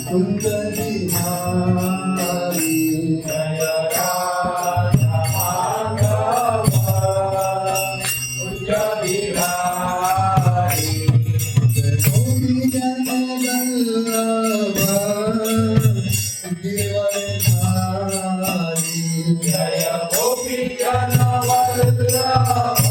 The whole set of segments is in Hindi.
कुंज बिहारी जय राधा माधव कुंज बिहारी गोपी जन वल्लभ गिरिवरधारी जय गोपी जन वल्लभ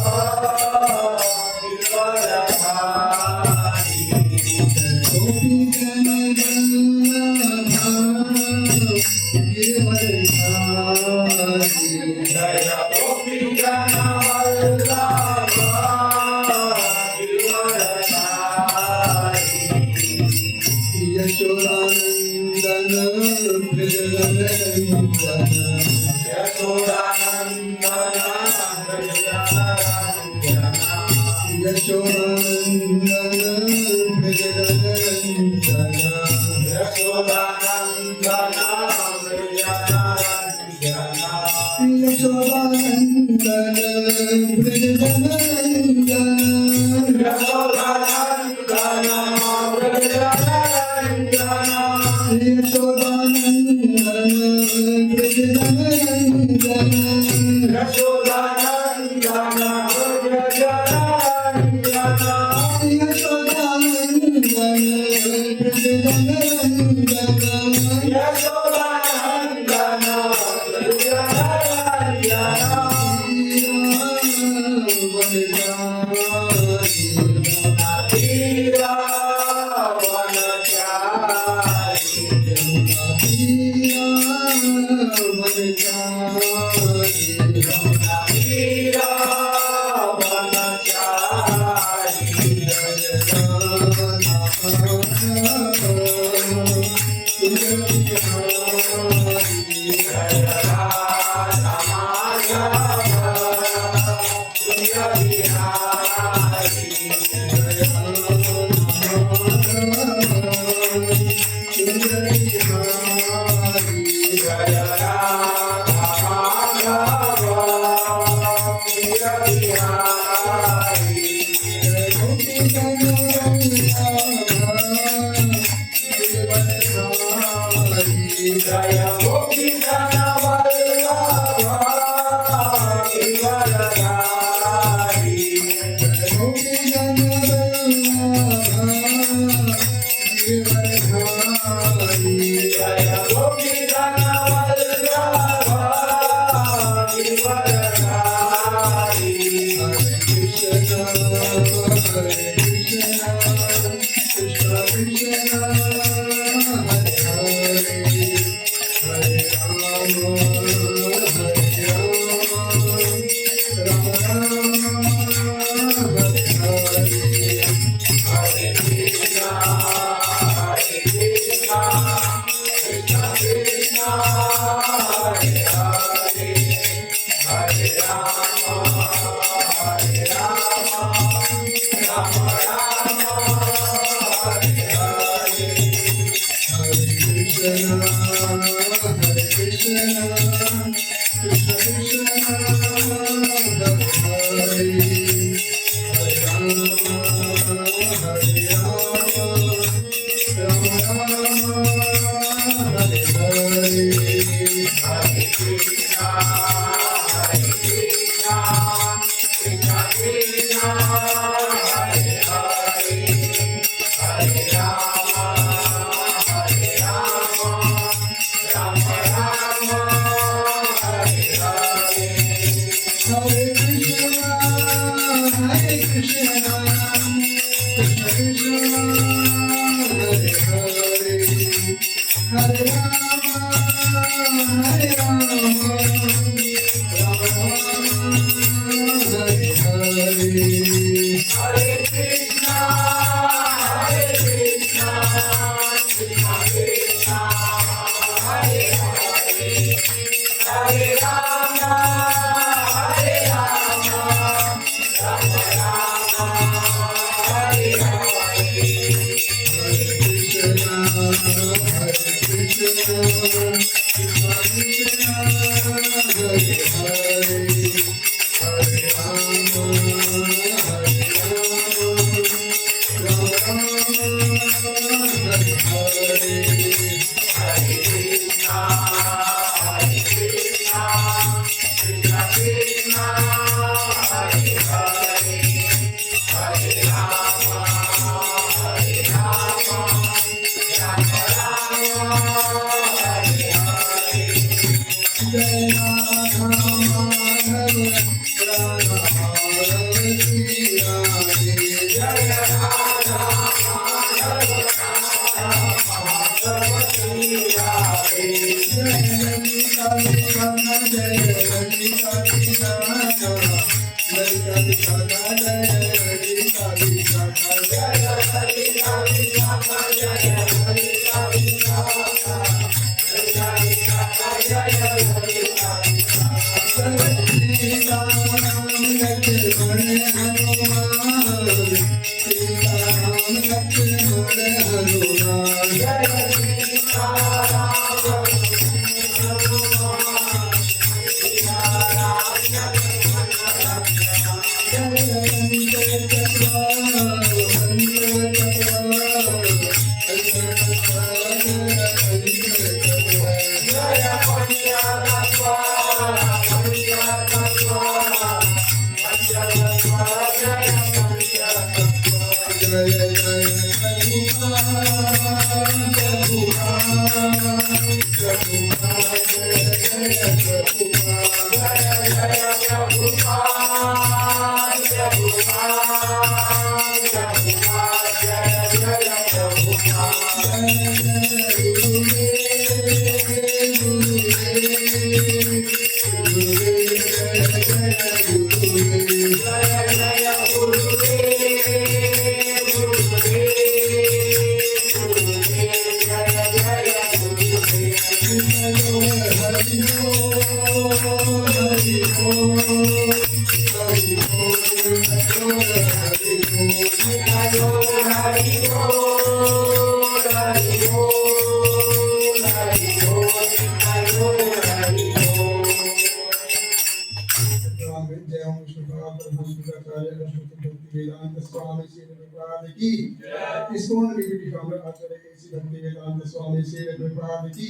इस्कॉन डिप्टी फाउंडर आचार्य केसी भक्ति वेदांत स्वामी श्री प्रभुपाद की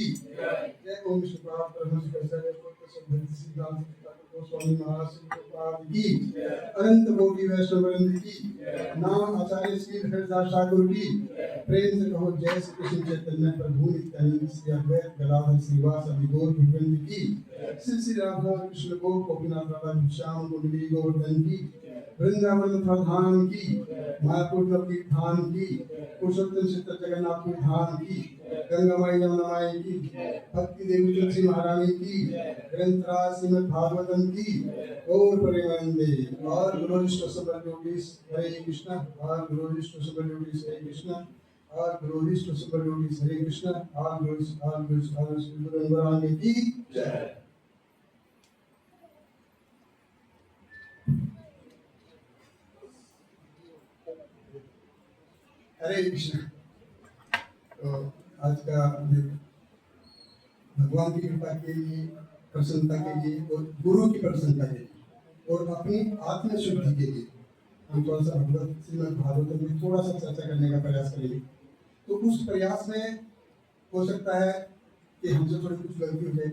जय। ओम विष्णुपाद प्रभु प्रसाद भक्ति सिद्धांत गोस्वामी महाराज श्री प्रभुपाद की अनंत कोटि वैष्णव वृंद की नाम आचार्य श्री हरिदास ठाकुर की प्रेम से कहो जय श्री कृष्ण चैतन्य प्रभु नित्यानंद श्री अद्वैत गदाधर श्रीवास आदि गौर वृंद की श्री राधा कृष्ण को गोपीनाथ राधा श्याम कुंडली गोवर्धन की वृंदावन प्रधान की मायापुर की धाम की पुरुषोत्तम चित्र जगन्नाथ की धाम की गंगा माई यमुना माई की भक्ति देवी तुलसी महारानी की ग्रंथराज श्रीमद् भागवतम की और प्रेमानंदे और गुरु विष्णु सुब्रत योगीश हरे कृष्ण और गुरु विष्णु सुब्रत योगीश हरे कृष्ण और गुरु विष्णु सुब्रत योगीश हरे कृष्ण और गुरु महारानी की जय। हरे कृष्ण। तो आज का भगवान की कृपा के लिए, प्रसन्नता के लिए और गुरु की प्रसन्नता के लिए और अपनी आत्म शुद्धि के लिए हम थोड़ा सा भगवत श्रीमद् भागवत में थोड़ा सा चर्चा करने का प्रयास करेंगे। तो उस प्रयास में हो सकता है कि हमसे थोड़ी कुछ गलती हो जाए,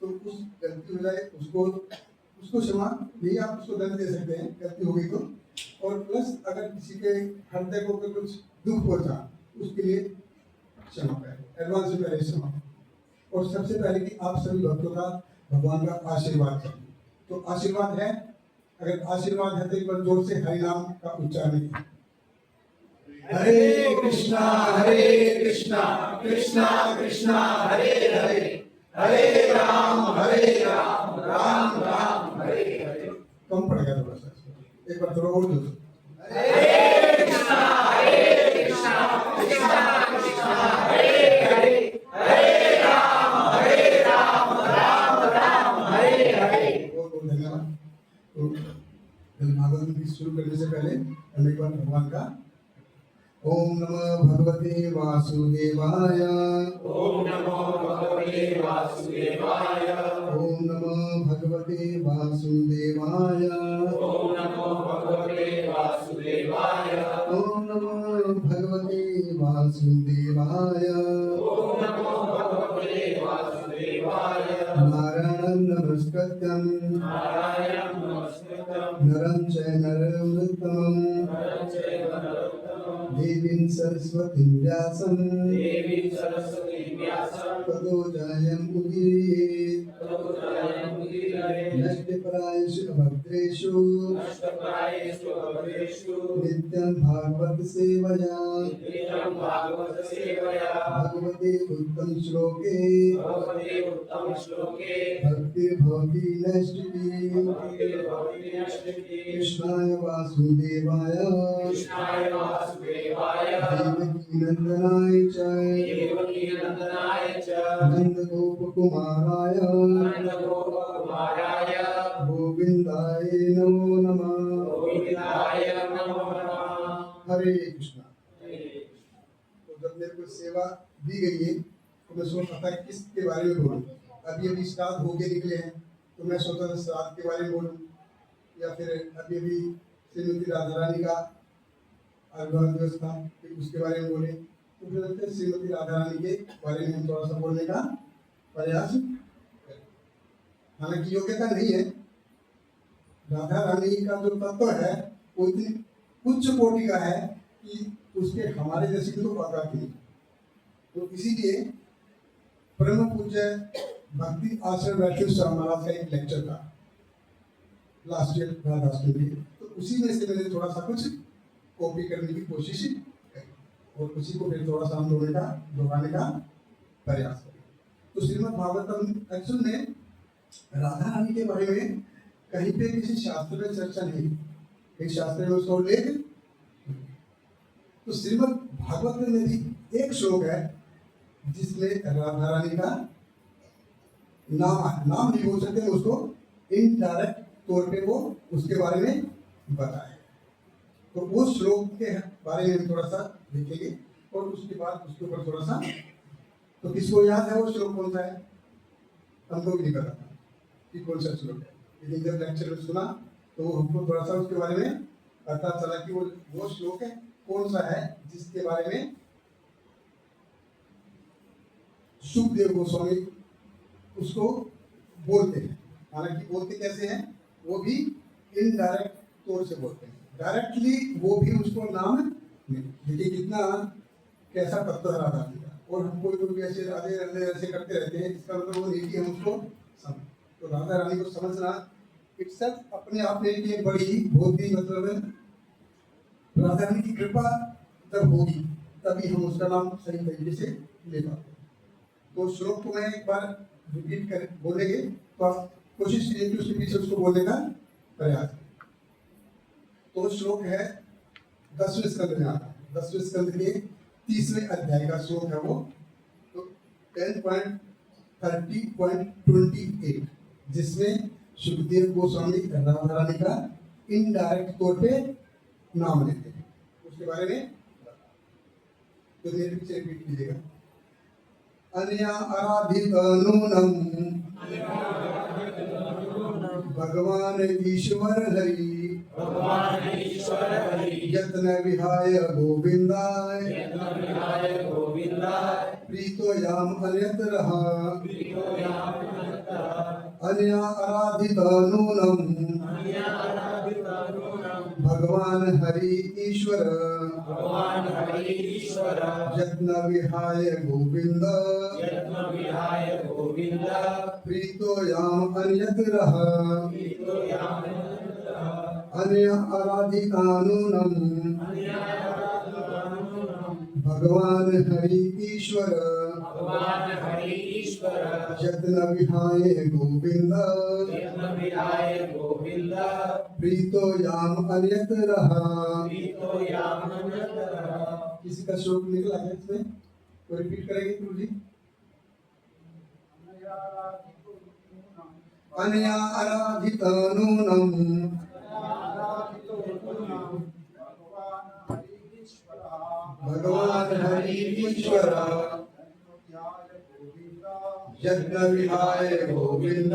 तो उस गलती हो जाए उसको क्षमा नहीं, आप उसको दंड दे सकते हैं गलती हो गई तो। और प्लस अगर किसी के हृदय को कुछ दुख पहुंचा उसके लिए क्षमा करें, एडवांस में पहले क्षमा। और सबसे पहले कि आप सभी भक्तों का भगवान का आशीर्वाद चाहिए। तो आशीर्वाद है, अगर आशीर्वाद है तो एक बार जोर से हरि नाम का उच्चारण कीजिए। हरे कृष्णा कृष्णा कृष्णा हरे हरे, हरे राम राम राम हरे हरे। कम पड़ गया थोड़ा सा, एक बार थोड़ा और जोर। हरे कृष्णा कृष्णा कृष्णा हरे हरे, हरे राम राम हरे हरे। बहुत धन्यवाद। तो भागवत की शुरू करने से पहले हम एक बार भगवान का ओम नमो भगवते वासुदेवाय, ओम नमो भगवते वासुदेवाय, ओम नमो भगवते वासुदेवाय, ओम नमो भगवते वासुदेवाय, ओम नमो भगवते वासुदेवाय ओम नमो भगवते वासुदेवाय नारायणं नमस्कृत्यं नारायणं नमस्कृतं नरं चैव नरोत्तमं नरं चैव नरोत्तमं देवीं सरस्वतीं व्यासं देवीं सरस्वतीं व्यासं ततो जयमुदीरयेत् ततो जयमुदीरये नष्टप्रायेषु अभद्रेषु नष्टप्रायेषु अभद्रेषु नित्यं भागवत सेवया नित्यं भागवत सेवया भगवते उत्तम श्लोके भगवते उत्तम श्लोके भक्तिर्भवति नैष्टिकी भक्तिर्भवति नष्टिकी कृष्णाय वासुदेवाय कृष्णाय वासुदेवाय देवकी नंदनाय च देवकी नंदनाय च नन्दगोपकुमाराय नन्दगोपकुमाराय गोविन्दाय नमो नमः। गोविन्दाय नमो नमः। हरे कृष्णा। तो जब मेरे को सेवा दी गई है तो मैं सोच रहा था किसके बारे में बोलूं। अभी अभी श्राद्ध होके निकले हैं तो मैं सोचा था श्राद्ध के बारे में बोलूं या फिर अभी अभी श्रीमती राधा रानी का आविर्भाव दिवस था फिर उसके बारे में बोले तो मुझे लगता है श्रीमती राधा रानी के बारे में हम थोड़ा सा बोलने का प्रयास करें। हालांकि योग्यता नहीं है, राधा रानी का जो तत्व है वो इतनी उच्च कोटि का है कि उसके हमारे जैसे की तो बात नहीं। तो इसीलिए परम पूज्य भक्ति आश्रम वैष्णव स्वामी महाराज का एक लेक्चर था लास्ट ईयर राधाष्टमी, तो उसी में से मैंने थोड़ा सा कुछ कॉपी करने की कोशिश करी और उसी को फिर थोड़ा सा हम दोहराने का प्रयास करें। तो श्रीमद् भागवतम एक्चुअल में राधा रानी के बारे में कहीं पे किसी शास्त्र में चर्चा नहीं, एक शास्त्र में उसका उल्लेख। तो श्रीमद् भागवत में भी एक श्लोक है जिसमें राधा रानी का नाम नहीं बोल सकते, उसको इनडायरेक्ट तौर पे वो उसके बारे में बताए। तो वो श्लोक के बारे में थोड़ा सा देखेंगे और उसके बाद उसके ऊपर थोड़ा सा, तो किसको याद है वो श्लोक कौन सा है? हमको भी नहीं पता था कि कौन सा श्लोक है, लेकिन जब लेक्चर में सुना तो हमको थोड़ा सा उसके बारे में पता चला कि वो श्लोक है कौन सा है जिसके बारे में सुखदेव गोस्वामी उसको बोलते हैं। हालांकि बोलते कैसे हैं, वो भी इनडायरेक्ट तौर से बोलते हैं, डायरेक्टली वो भी उसको नाम नहीं। देखिए कितना कैसा तत्व है राधा जी का, और हम कोई भी ऐसे राधे राधे ऐसे करते रहते हैं, इसका मतलब वो नहीं कि हम उसको समझ। तो राधा रानी को समझना इट्सेल्फ अपने आप में एक बड़ी बहुत ही मतलब राधा रानी की कृपा जब होगी तभी हम उसका नाम सही तरीके से ले पाते हैं। तो श्लोक को मैं एक बार रिपीट कर बोलेंगे तो आप कोशिश कीजिए कि उसके पीछे उसको बोलने का प्रयास करें। तो श्लोक है 10वें स्कंद में आता है, 10वें स्कंद के 30वें अध्याय का श्लोक है वो, तो 10.30.28 जिसमें सुखदेव गोस्वामी राधा रानी का इनडायरेक्ट तौर पे नाम लेते हैं, उसके बारे में तो मेरे पीछे रिपीट कीजिएगा। अन्या आराधित नूनम भगवान ईश्वर हरि यत्न विहाय गोविंदाय प्रीतो याम अन्यतरः अन्या आराधित नूनम भगवान हरि ईश्वर यत्न विहाय गोविंद प्रीतो याम अन्यतरः अन्य आराधितानूनम भगवान हरि ईश्वर यत्न विहाय गोविंद प्रीतो याम अन्यतरः। किसी का श्लोक निकला है इसमें, तो रिपीट करेंगे गुरु जी। अन्या आराधितानूनम भगवान हरि ईश्वर यज्ञ विहाय गोविंद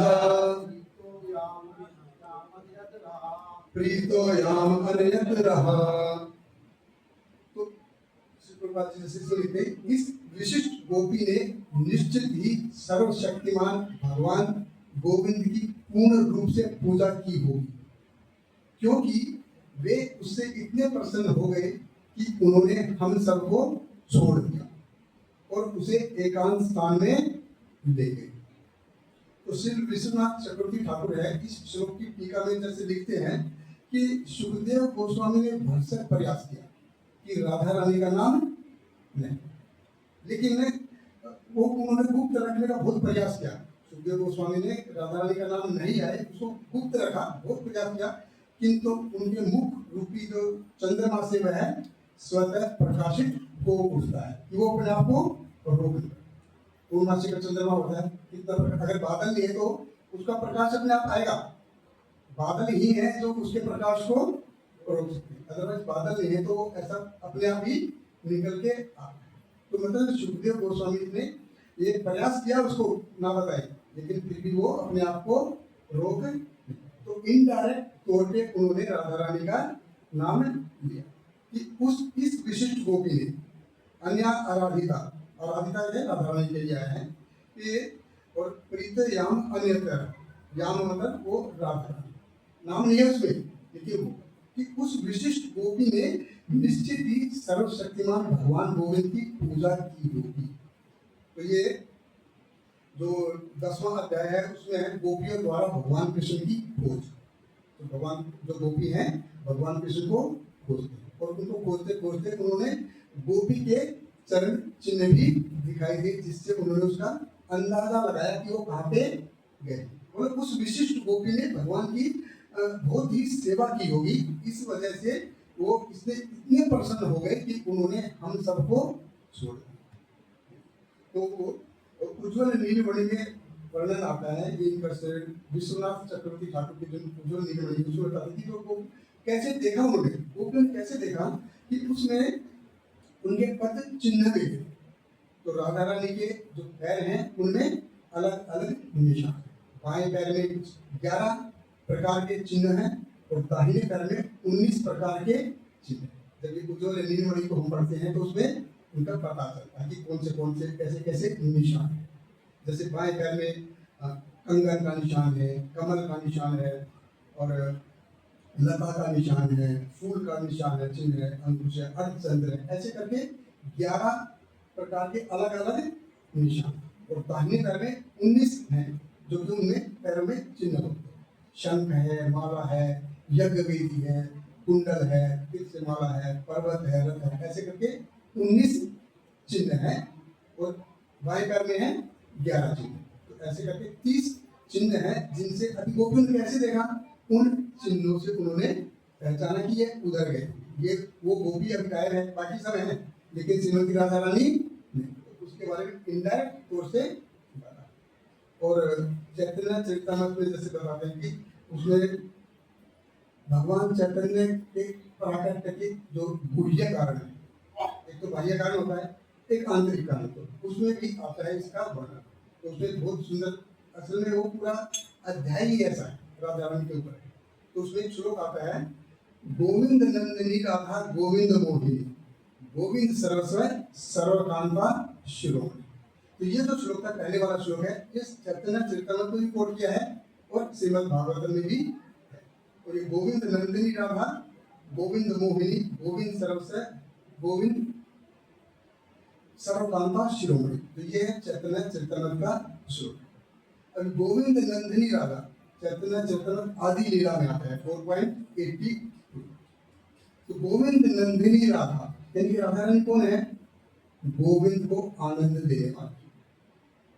प्रीतो याम अन्यतरः। तो प्रभुपाद जी जैसे लिखते हैं, इस विशिष्ट गोपी ने निश्चित ही सर्वशक्तिमान भगवान गोविंद की पूर्ण रूप से पूजा की होगी, क्योंकि वे उससे इतने प्रसन्न हो गए कि उन्होंने हम सबको छोड़ दिया और उसे एकांत स्थान में ले गए। तो श्री विश्वनाथ चक्रवर्ती ठाकुर है इस श्लोक की टीका में जैसे लिखते हैं कि सुखदेव गोस्वामी ने भरसक प्रयास किया कि राधा रानी का नाम नहीं, लेकिन वो उन्होंने गुप्त रखने का बहुत प्रयास किया। सुखदेव गोस्वामी ने राधा रानी का नाम नहीं आए उसको गुप्त रखा, बहुत प्रयास किया, किंतु उनके मुख रूपी जो चंद्रमा से वह स्वतः प्रकाशित हो उठता है कि वो अपने आप को रोक ले। पूर्णमासी का चंद्रमा होता है, कितना अगर बादल नहीं है तो उसका प्रकाश अपने आप आएगा, बादल ही है जो उसके प्रकाश को रोक सकते हैं, अदरवाइज बादल नहीं है तो ऐसा अपने आप ही निकल के आता है। तो मतलब सुखदेव गोस्वामी ने ये प्रयास किया उसको ना बताए, लेकिन फिर भी वो अपने आप को रोक, तो इनडायरेक्ट तौर पे उन्होंने राधा रानी का नाम लिया कि उस इस विशिष्ट गोपी ने अन्य आराधिता है राधा रानी के लिए आया है कि और प्रीत याम अन्यतर, याम मतलब वो राधा रानी, नाम नहीं है उसमें, लेकिन वो कि उस विशिष्ट गोपी ने निश्चित ही सर्वशक्तिमान भगवान गोविंद की पूजा की होगी। तो ये जो 10वां अध्याय है उसमें है गोपियों द्वारा भगवान कृष्ण की खोज। तो भगवान जो गोपी हैं भगवान कृष्ण को खोजते हैं और उनको खोजते खोजते उन्होंने गोपी के चरण चिन्ह भी दिखाई दिए, जिससे उन्होंने उसका अंदाजा लगाया कि वो कहाँ पे गए। मतलब उस विशिष्ट गोपी ने भगवान की बहुत ही सेवा की होगी, इस वजह से वो इससे इतने प्रसन्न हो गए कि उन्होंने हम सबको छोड़ दिया। तो उज्ज्वल नीलमणि में वर्णन आता है कि इनका विश्वनाथ चक्रवर्ती ठाकुर की जो उज्ज्वल नीलमणि उसमें बताते कि वो कैसे देखा उन्होंने, वो कैसे देखा कि उसमें उनके पद चिन्ह देखे। तो राधा रानी के जो पैर हैं उनमें अलग अलग निशान, बाएं पैर में 11 प्रकार के चिन्ह हैं और दाहिने पैर में 19 प्रकार के चिन्ह। जब ये उज्ज्वल नीलमणि को हम पढ़ते हैं तो उसमें उनका पता चलता है कि कौन से कैसे कैसे निशान है। जैसे बाएं पैर में कंगन का निशान है, कमल का निशान है और लता का निशान है, फूल का निशान है, चिन्ह है, अंकुश है, अर्धचंद्र है, ऐसे करके 11 प्रकार के अलग अलग निशान। और दाहिने पैर में 19 हैं जो कि उनमें पैरों में चिन्ह होते हैं। शंख है, माला है, यज्ञ वेदी है, कुंडल है, फिर से माला है, पर्वत है, रथ है, ऐसे करके 19 चिन्ह हैं और बाएं पैर में है 11 चिन्ह। तो ऐसे करके 30 चिन्ह हैं जिनसे अति गोपी ने कैसे देखा, उन चिन्हों से उन्होंने पहचाना कि ये उधर गए, ये वो गोपी अभी गायब है, बाकी सब हैं, लेकिन श्रीमती राधा रानी नहीं। तो उसके बारे में इनडायरेक्ट तौर से बता। और चैतन्य चरितमृत में जैसे बताते हैं कि उसमें भगवान चैतन्य के प्राकट्य के जो गुह्य कारण है, एक तो बाह्य कारण होता है, एक आंतरिक कारण, तो उसमें भी आता है इसका वर्णन। तो उसमें बहुत सुंदर, असल में वो पूरा अध्याय ही ऐसा है राधा रानी के ऊपर है। तो उसमें एक श्लोक आता है, गोविंद नंदिनी राधा गोविंद मोहिनी, गोविंद सर्वस्व सर्वकांता शिरोमणि। तो ये जो श्लोक था पहले वाला श्लोक है, ये चैतन्य चरितमृत में भी कोट किया है और श्रीमद् भागवतम में भी है। और ये गोविंद नंदिनी राधा गोविंद मोहिनी, गोविंद सर्वस्व गोविंद सर्वकांता शिरोमणि, तो ये है चैतन्य चरितमृत का श्लोक। अब गोविंद नंदिनी राधा चैतन्य चरितमृत आदि लीला में आता है 4.82। तो गोविंद नंदिनी राधा यानी राधा रानी कौन है, गोविंद को आनंद देने वाली,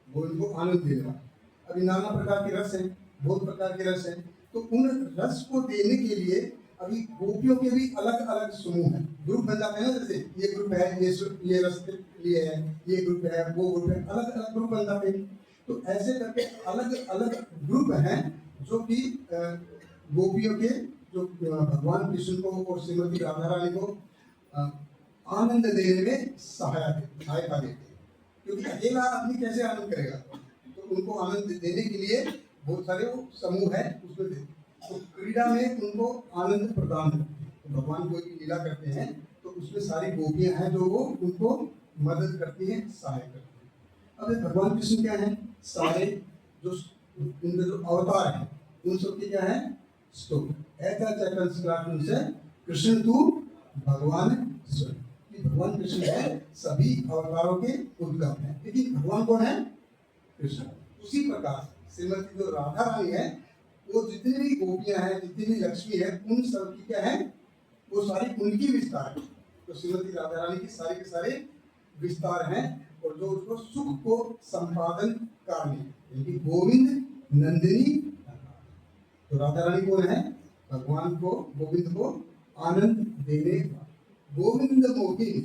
गोविंद को आनंद देने वाली। अभी नाना प्रकार के रस हैं, बहुत प्रकार के रस हैं, तो उन रस को देने के लिए अभी गोपियों के भी अलग अलग समूह हैं, ग्रुप बन जाते हैं ना, जैसे ये ग्रुप है, ये रस लिए है, ये ग्रुप है, वो ग्रुप है, अलग अलग ग्रुप बन जाते हैं। तो ऐसे करके अलग अलग ग्रुप हैं जो कि गोपियों के जो भगवान कृष्ण को और श्रीमती राधा रानी को आनंद देने में सहायता देते हैं, क्योंकि अकेला आदमी कैसे आनंद करेगा, तो उनको आनंद देने के लिए बहुत सारे वो समूह है उसमें देते। तो क्रीड़ा में उनको आनंद प्रदान करते हैं। तो भगवान कोई भी लीला करते हैं तो उसमें सारी गोपियां हैं जो वो उनको मदद करती हैं, सहाय करती हैं। अब ये भगवान कृष्ण क्या है, सारे जो उनके जो अवतार हैं उन सबके क्या है स्तोत्र। ऐसा चैतन्य श्रीराम से कृष्ण तू भगवान स्वयं, कि भगवान कृष्ण है सभी अवतारों के उद्गम है। लेकिन भगवान कौन है, कृष्ण। उसी प्रकार श्रीमती जो राधा रानी है, वो जितनी भी गोपियां हैं, जितनी भी लक्ष्मी है, उन सब की क्या है, वो सारी उनकी विस्तार है। तो श्रीमती राधा रानी के सारे विस्तार हैं, और जो उसको सुख को संपादन करने, यानी गोविंद नंदिनी। तो राधा रानी कौन है, भगवान को, गोविंद को आनंद देने, गोविंद मोहिनी।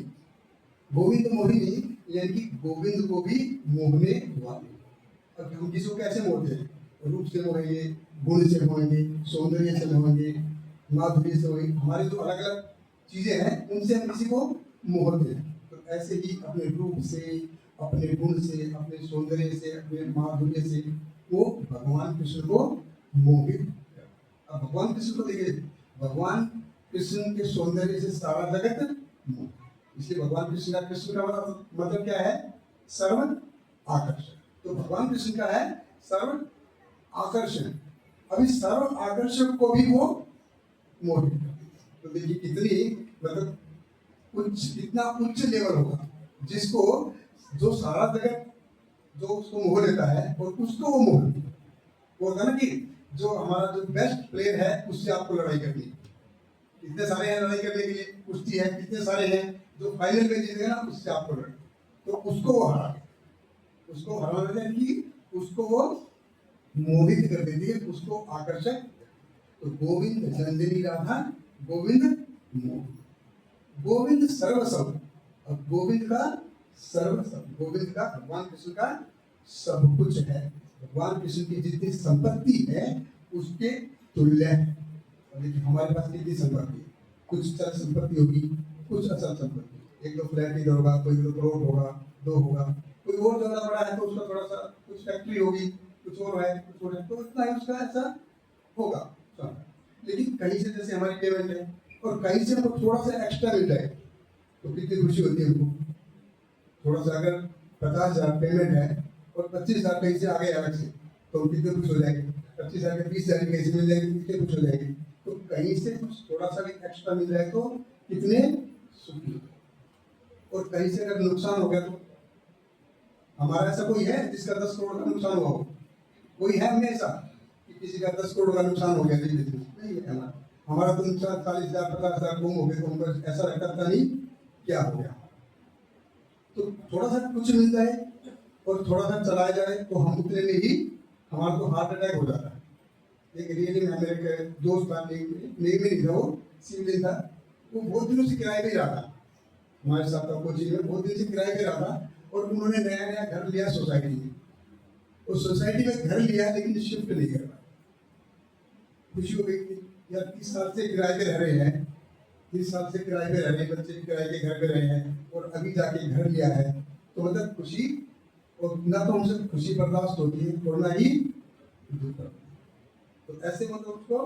गोविंद मोहिनी यानी कि गोविंद को भी मोहने वाले। अब हम किसी को कैसे मोहते हैं, रूप से मोहेंगे, गुण से मोहेंगे, सौंदर्य से मोहेंगे, माधुर्य से मोहेंगे, हमारे जो अलग अलग चीजें हैं उनसे हम किसी को मोहते हैं। तो ऐसे ही अपने रूप से, अपने गुण से, अपने सौंदर्य से, अपने माधुर्य से वो भगवान कृष्ण को मोहित कर। अब भगवान कृष्ण को देखिए, भगवान कृष्ण के सौंदर्य से सारा जगत मोहित। इसलिए भगवान कृष्ण का मतलब क्या है, सर्व आकर्षण। तो भगवान कृष्ण का है सर्व आकर्षण। अभी सर्व आकर्षण को भी वो मोहित करते हैं। तो देखिए कितनी मतलब कितना उच्च लेवल होगा, जिसको जो सारा जगत जो उसको मोह लेता है और उसको वो मोह लेता है। वो होता है ना कि जो हमारा जो बेस्ट प्लेयर है उससे आपको लड़ाई करनी है। कितने सारे हैं लड़ाई करने के लिए, कुश्ती है, कितने सारे हैं जो फाइनल में जीतेगा ना, उससे आपको लड़े, तो उसको वो हरा, उसको हराना है कि उसको वो मोहित कर देती है, उसको आकर्षक। तो गोविंद नंदिनी राधा, गोविंद मोह, गोविंद सर्वस्व। अब गोविंद का सर्वस्व, गोविंद का, भगवान कृष्ण का सब कुछ है। भगवान कृष्ण की जितनी संपत्ति है उसके तुल्य है। देखिए हमारे पास कितनी संपत्ति है, कुछ चल संपत्ति होगी, कुछ अचल संपत्ति, एक दो फ्लैट इधर होगा, कोई दो करोड़ होगा, दो होगा, कोई और ज्यादा बड़ा है तो उसका थोड़ा सा कुछ फैक्ट्री होगी, कुछ और है, कुछ और है, तो इतना ही उसका ऐसा होगा। लेकिन कहीं से जैसे हमारी पेमेंट है और कहीं से हमको थोड़ा सा एक्स्ट्रा मिल जाए तो कितनी खुशी होती है हमको। थोड़ा सा अगर 50,000 पेमेंट है और 25,000 कहीं से आ गए अलग से, तो हम कितने खुश हो जाएंगे। 25,000 के 20,000 कहीं से मिल जाएंगे, कितने खुश हो जाएंगे। तो कहीं से कुछ थोड़ा सा भी एक्स्ट्रा मिल जाए तो कितने सुखी हो। और कहीं से अगर नुकसान हो गया तो हमारा ऐसा कोई है जिसका 10 करोड़ का नुकसान हुआ हो, कोई है हमें ऐसा कि किसी का 10 करोड़ का नुकसान हो गया नहीं है ना। हमारा तो नुकसान 40,000 50,000 गुम हो गए तो हमको ऐसा लगता था नहीं क्या हो गया। तो थोड़ा सा कुछ मिल जाए और थोड़ा सा चलाया जाए तो हम उतने में ही हमारा तो हार्ट अटैक हो जाता है। एक रियली में मेरे दोस्त था, नहीं था, वो सिविलियन था, वो बहुत दिनों से किराए पे ही रहा था हमारे साथ, कोचिंग में बहुत दिन से किराए पे रहा था। और उन्होंने नया नया घर लिया सोसाइटी में, उस सोसाइटी में घर लिया लेकिन शिफ्ट नहीं कर पाया। खुशी हो गई थी यार, 30 साल से किराए पे रह रहे हैं, 30 साल से किराए पे रह रहे हैं, बच्चे भी किराए के घर पे रहे हैं और अभी जाके घर लिया है, तो मतलब खुशी, और ना तो हमसे खुशी बर्दाश्त होती है और ना ही दुख। तो ऐसे मतलब उसको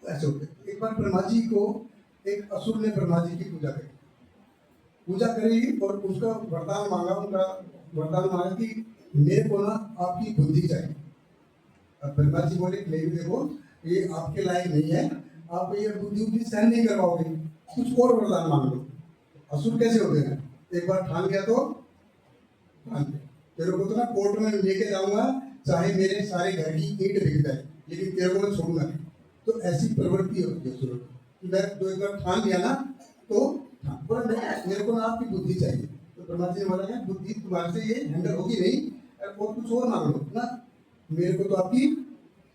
ऐसे होते। एक बार ब्रह्मा जी को एक असुर ने ब्रह्मा जी की पूजा करी और उसका वरदान मांगा, उनका वरदान मांगा कि मेरे को ना आपकी बुद्धि चाहिए। अब ब्रह्मा जी बोले नहीं देखो ये आपके लायक नहीं है, आप ये बुद्धि सहन नहीं कर पाओगे, कुछ और वरदान मांग लो। असुर कैसे होते हैं, एक बार ठान गया तो ठान गया, तेरे को तो ना कोर्ट में लेके जाऊंगा, चाहे मेरे सारे घर की ईंट बिक जाए, लेकिन तेरे को मैं छोड़ूंगा नहीं। तो ऐसी प्रवृत्ति होती है असुर की। मैं तो एक बार ठान लिया ना तो बोला नहीं मेरे को ना आपकी बुद्धि चाहिए। तो ब्रह्मा जी ने बोला है बुद्धि तुम्हारे से ये हैंडल होगी नहीं, और कुछ और मांग लो ना, मेरे को तो आपकी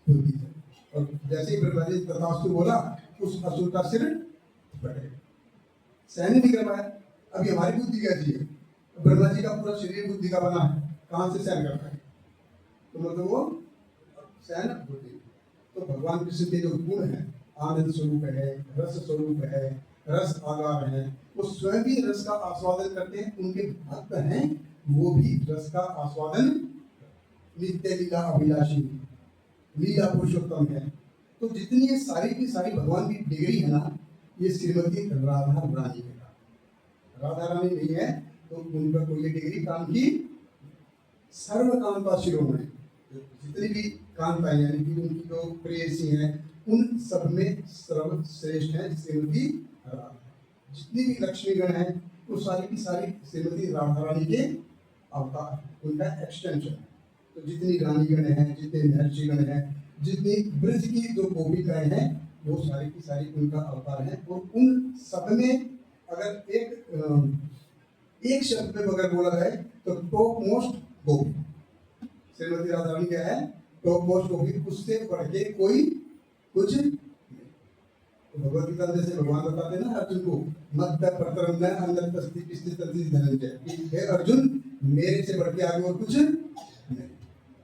बुद्धि चाहिए। और जैसे ही ब्रह्मा जी तथास्तु बोला, उस असुर का सिर फट गया, सहन नहीं कर पाया। अभी हमारी बुद्धि कैसी है, ब्रह्मा जी का पूरा शरीर बुद्धि का बना है, कहाँ से सहन करता है, तो मतलब वो सहन बुद्धि। तो भगवान कृष्ण के जो गुण है, आनंद स्वरूप है, रस स्वरूप है, रस आगार है, वो स्वयं भी रस का आस्वादन करते हैं, उनके भक्त हैं वो भी रस का आस्वादन, नित्य लीला अभिलाषी, लीला पुरुषोत्तम है। तो जितनी ये सारी की सारी भगवान की डिग्री है ना, ये श्रीमती राधा रानी के काम। राधा रानी नहीं है तो उनका कोई डिग्री काम की सर्व कांता शिरोमणि, जितनी भी कांताएं यानी कि उनकी जो प्रेयसी हैं उन सब में सर्वश्रेष्ठ है श्रीमती राधा। जितनी भी लक्ष्मीगण हैं वो सारी की सारी श्रीमती राधा रानी के अवतार, उनका एक्सटेंशन। तो जितनी रानीगण हैं, जितने महर्षिगण हैं, जितनी ब्रज की जो गोपिकाएं हैं वो सारी की सारी उनका अवतार है। और उन सब में अगर एक शब्द में अगर बोला जाए तो टॉप मोस्ट गोपी श्रीमती राधा रानी क्या है? टॉप मोस्ट गोपी, उससे बढ़ के कोई कुछ नहीं। तो भगवत गीता जैसे भगवान बताते हैं ना अर्जुन को, मत परतरम न अंदर तस्ती पिस्ती तस्ती धनंजय, हे अर्जुन मेरे से बढ़ के आगे और कुछ नहीं।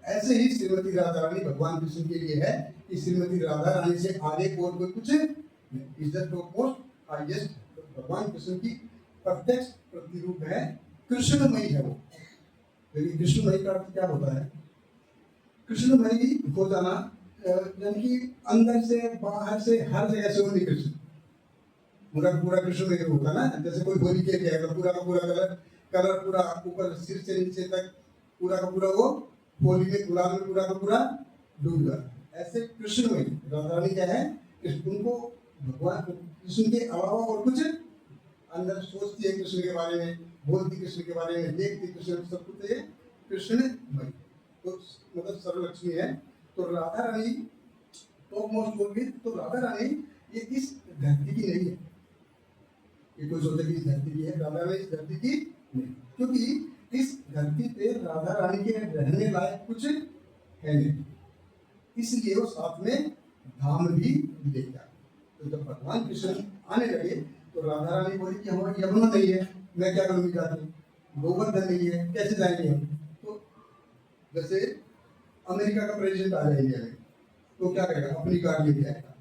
ऐसे ही श्रीमती राधा रानी भगवान कृष्ण के लिए है कि श्रीमती राधा रानी से आगे और कोई कुछ नहीं। इज्जत टॉप मोस्ट हाईएस्ट भगवान कृष्ण की प्रत्यक्ष प्रतिरूप है, कृष्णमयी है वो। लेकिन कृष्णमयी का अर्थ क्या होता है? कृष्णमयी हो जाना यानी कि अंदर से बाहर से हर जगह से वो कृष्ण, पूरा पूरा कृष्णमयी होता ना। जैसे कोई होली के लिए आएगा, पूरा का पूरा कलर पूरा ऊपर सिर से नीचे तक पूरा का पूरा वो होली में गुलाल में पूरा का पूरा डूब जाता। ऐसे कृष्णमयी राधा रानी क्या है? उनको भगवान कृष्ण के अलावा और कुछ अंदर सोचती है कृष्ण के बारे में, बोलती कृष्ण के बारे में, देखती कृष्ण, सब कुछ है कृष्णमयी। तो मतलब सर्वलक्ष्मी है। तो राधा रानी टॉप मोस्ट गोपी। तो राधा रानी ये इस धरती की नहीं है। ये कोई सोचे कि इस धरती की है, राधा रानी इस धरती की नहीं, क्योंकि इस धरती पे राधा रानी के रहने लायक कुछ है नहीं, इसलिए वो साथ में धाम भी लेकर। तो जब भगवान कृष्ण आने लगे तो राधा रानी बोली कि हमारी यमुना नहीं है, मैं क्या करूंगी जाके, गोवर्धन नहीं है, कैसे जाएंगे हम। तो जैसे अमेरिका का प्रेसिडेंट आ जाए इंडिया में तो क्या करेगा? अपनी कार लेके आएगा,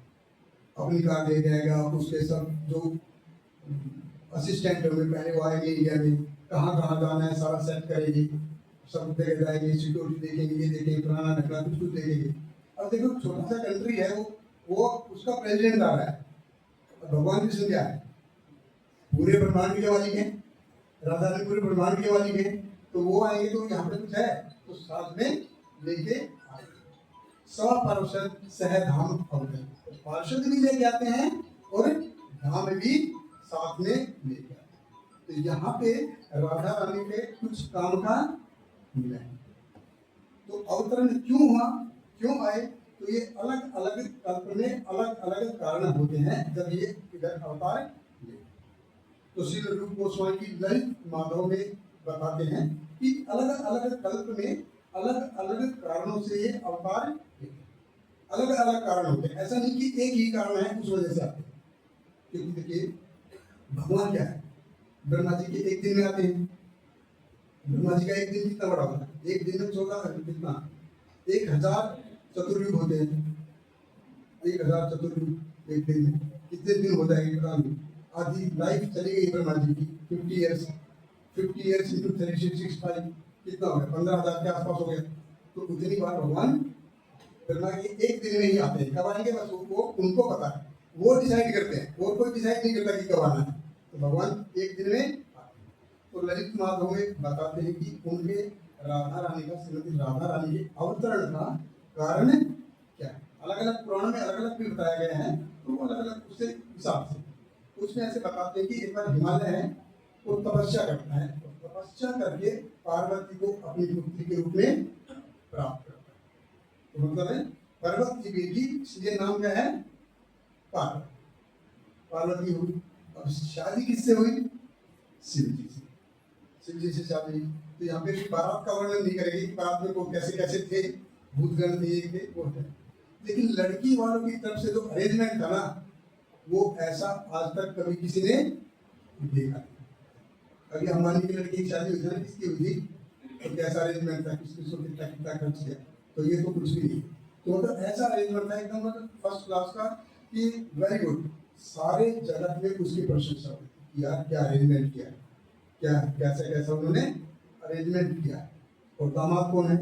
अपनी कार लेके आएगा, उसके सब जो असिस्टेंट होंगे पहले वो आएंगे इंडिया में, कहाँ कहाँ जाना है सारा सेट करेंगे, सब जगह जाएंगे, सिक्योरिटी देखेंगे, ये देखेंगे, पुराना नकला कुछ कुछ देखेंगे। अब देखो छोटा सा कंट्री है वो उसका प्रेसिडेंट आ रहा है। भगवान कृष्ण क्या है? पूरे ब्रह्मांड के मालिक है, राधा रानी पूरे ब्रह्मांड के मालिक है। तो वो आएंगे तो यहाँ पे कुछ है तो साथ में लेके आएंगे। पार्षद सह धाम अवतरण, पार्षद भी लेके आते हैं और धाम भी साथ में लेके आते हैं। तो यहाँ पे राधा रानी के कुछ काम का मिला है। तो अवतरण क्यों हुआ, क्यों आए? तो ये अलग अलग कल्प में अलग अलग कारण होते हैं जब ये इधर अवतार ले। तो श्री रूप गोस्वामी की ललित माधव में बताते हैं कि अलग अलग कल्प में अलग अलग कारणों से ये अवतार अलग अलग कारण होते हैं। ऐसा नहीं कि एक ही कारण है उस वजह से आते हैं। क्योंकि देखिए भगवान क्या है? ब्रह्मा जी के एक दिन में आते हैं। ब्रह्मा जी का एक दिन कितना बड़ा होता है? एक दिन में 14 कितना 1000 चतुर्युग होते हैं। 1000 चतुर्युग एक दिन में कितने दिन होता है? पता नहीं। आधी लाइफ चली गई ब्रह्मा जी की 50 ईयर्स। 50 ईयर्स इंटू 365 कितना हो गया? 15,000 के आसपास हो गया। तो उतनी बार भगवान ब्रह्मा के एक दिन में ही आते हैं। कब आएंगे बस वो उनको पता है, वो डिसाइड करते हैं, और कोई डिसाइड नहीं करता कि कब आना है। तो भगवान एक दिन में आते हैं। तो ललित माधव में बताते हैं कि उनके राधा रानी का, श्रीमती राधा रानी के अवतरण का कारण क्या है। अलग अलग पुराणों में अलग अलग भी बताया गया है, तो अलग अलग उससे हिसाब से उसमें ऐसे बताते हैं कि एक बार हिमालय है वो तपस्या करता है, तो तपस्या करके पार्वती को अपनी पुत्री के रूप में प्राप्त करता है। तो मतलब है पर्वत की बेटी, इसलिए नाम क्या है? पार्वती। पार्वती हुई। अब शादी किससे हुई? शिव जी से। शिव जी से शादी। तो यहाँ पे भी बारात का वर्णन नहीं करेगी कि बारात में वो कैसे कैसे थे, भूतगण थे वो है। लेकिन लड़की वालों की तरफ से जो अरेंजमेंट था ना, वो ऐसा आज तक कभी किसी ने देखा नहीं। अभी अंबानी की लड़की की शादी हुई थी ना, किसकी हुई थी? तो कैसा अरेंजमेंट था, किसको कितना कितना खर्च किया? तो ये तो कुछ भी नहीं। तो मतलब ऐसा अरेंजमेंट था एकदम मतलब फर्स्ट क्लास का कि वेरी गुड। सारे जगत में उसकी प्रशंसा हुई कि यार क्या अरेंजमेंट किया, क्या कैसे कैसा उन्होंने अरेंजमेंट किया। और दामाद कौन है?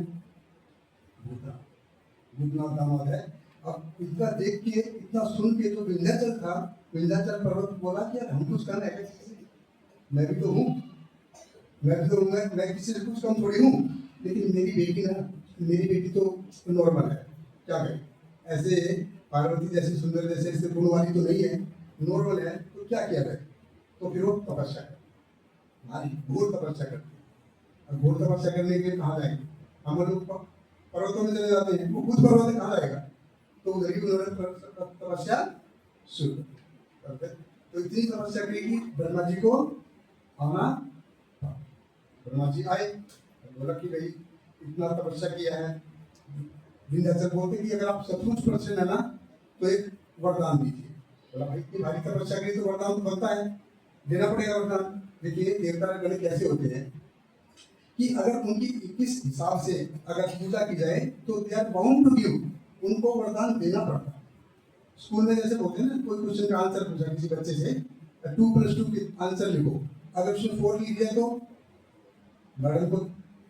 भूतनाथ दामाद है। अब इतना देख के, इतना सुन के जो विंध्याचल था विंध्याचल पर्वत बोला कि यार हम कुछ करना है, मैं भी तो हूँ, मैं किसी से कुछ कम थोड़ी हूँ, लेकिन मेरी बेटी तो नॉर्मल है, क्या करें, ऐसे पार्वती जैसी सुंदर जैसे इससे गुण वाली तो नहीं है, नॉर्मल है, तो क्या किया जाए। तो फिर वो तपस्या कर, हमारी घोर तपस्या करती है। और घोर तपस्या करने के लिए कहाँ जाएंगे, हम लोग पर्वतों में चले जाते हैं, वो खुद पर्वत में कहाँ जाएगा, तो उधर ही उन्होंने तपस्या शुरू करते। तो इतनी तपस्या की कि ब्रह्मा जी को आना, ब्रह्मा जी आए, बोला कि भाई इतना तपस्या किया है, विंध्याचल बोलते कि अगर आप सचमुच प्रसन्न है ना तो एक वरदान दीजिए। बोला भाई इतनी भारी तपस्या करी तो वरदान तो बनता है, देना पड़ेगा वरदान। देखिए देवता गण कैसे होते हैं कि अगर उनकी किस हिसाब से अगर पूजा की जाए तो they are bound to give, उनको वरदान देना पड़ता है। स्कूल में जैसे बोलते हैं ना, कोई क्वेश्चन का आंसर पूछा किसी बच्चे से, 2+2 के आंसर लिखो, अगर उसने 4 लिख दिया तो मैडम को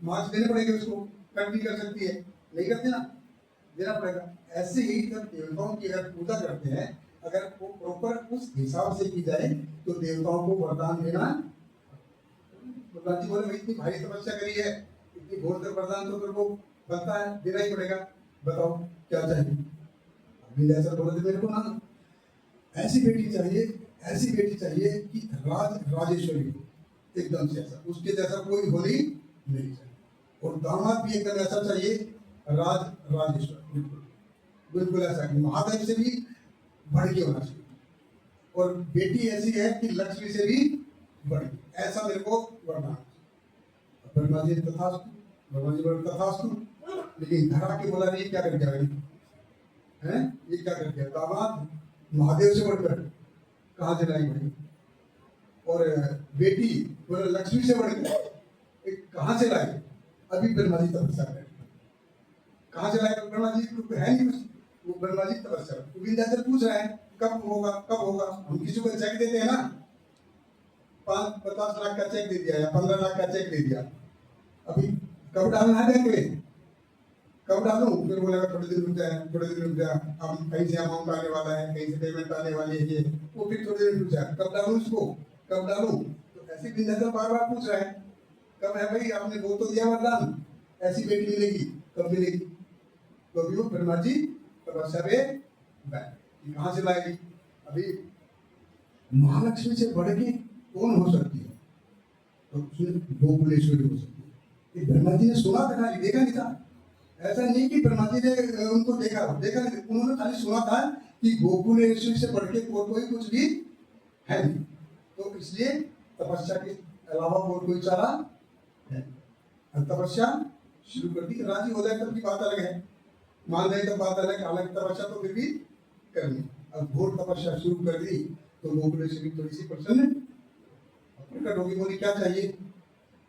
मार्क्स देने पड़ेंगे, उसको कट नहीं कर सकती है, नहीं करते ना, देना पड़ेगा। ऐसे ही जब देवताओं की अगर पूजा करते हैं, अगर वो प्रॉपर उस हिसाब से की जाए तो देवताओं को वरदान देना। भगवान जी बोले भाई इतनी भारी तपस्या करी है, इतनी घोर वरदान तो तेरे को बनता है, देना ही पड़ेगा, बताओ क्या चाहिए। विंध्याचल बोले मेरे को ना ऐसी बेटी चाहिए कि राजेश्वरी हो, एकदम से ऐसा, उसके जैसा कोई होनी नहीं चाहिए, और दामाद भी एकदम ऐसा चाहिए, राजेश्वर, बिल्कुल ऐसा कि महादेव से भी बढ़ के होना चाहिए, और बेटी ऐसी है कि लक्ष्मी से भी बढ़ के, ऐसा मेरे को वरदान। ब्रह्मा जी तथास्तु, लेकिन धरा के बोला नहीं, क्या कर दिया भाई है, ये क्या कर दिया, दामाद महादेव से बढ़कर कहाँ से लाई भाई, और बेटी बोले लक्ष्मी से बढ़कर कहाँ से लाई। अभी ब्रह्मा जी तपस्या कर, कहाँ से लाए, ब्रह्मा जी को है नहीं कुछ, वो ब्रह्मा जी तपस्या, विंध्याचल पूछ रहे हैं कब होगा। हम किसी को चेक देते हैं ना, 50 लाख का चेक दे दिया या 15 लाख का चेक दे दिया, अभी कब डालना है बैंक में, कब डालूं, फिर बोलेगा थोड़े दिन रुक जा, हम कहीं से अमाउंट आने वाला है, कहीं से पेमेंट आने वाली है, ये वो फिर थोड़ी देर रुक जाए, कब डालूं इसको, कब डालूं। तो ऐसी विंध्याचल बार बार पूछ रहे हैं, कब है भाई, आपने बोल तो दिया वरदान, ऐसी बेटी मिलेगी, कब मिलेगी। तो अभी वो ब्रह्मा जी तपस्या पे बैठ, कहाँ से लाएगी। अभी महालक्ष्मी से बढ़ के कौन हो सकती है, तो गोकुलेश्वरी हो सकती है। ये ब्रह्मा जी ने सुना था, खाली देखा नहीं था, ऐसा नहीं कि ब्रह्मा जी ने उनको देखा नहीं, उन्होंने खाली सुना था कि गोकुलेश्वरी से बढ़ के कोई कुछ भी है नहीं, तो इसलिए तपस्या के अलावा और कोई चारा है, तपस्या शुरू कर दी। राजी हो जाए तब की बात अलग है, मान जाए तब बात अलग, हालांकि तपस्या तो फिर भी करनी। अब घोर तपस्या शुरू कर दी तो गोकुलेश्वरी थोड़ी सी प्रसन्न प्रकट होगी, बोली क्या चाहिए,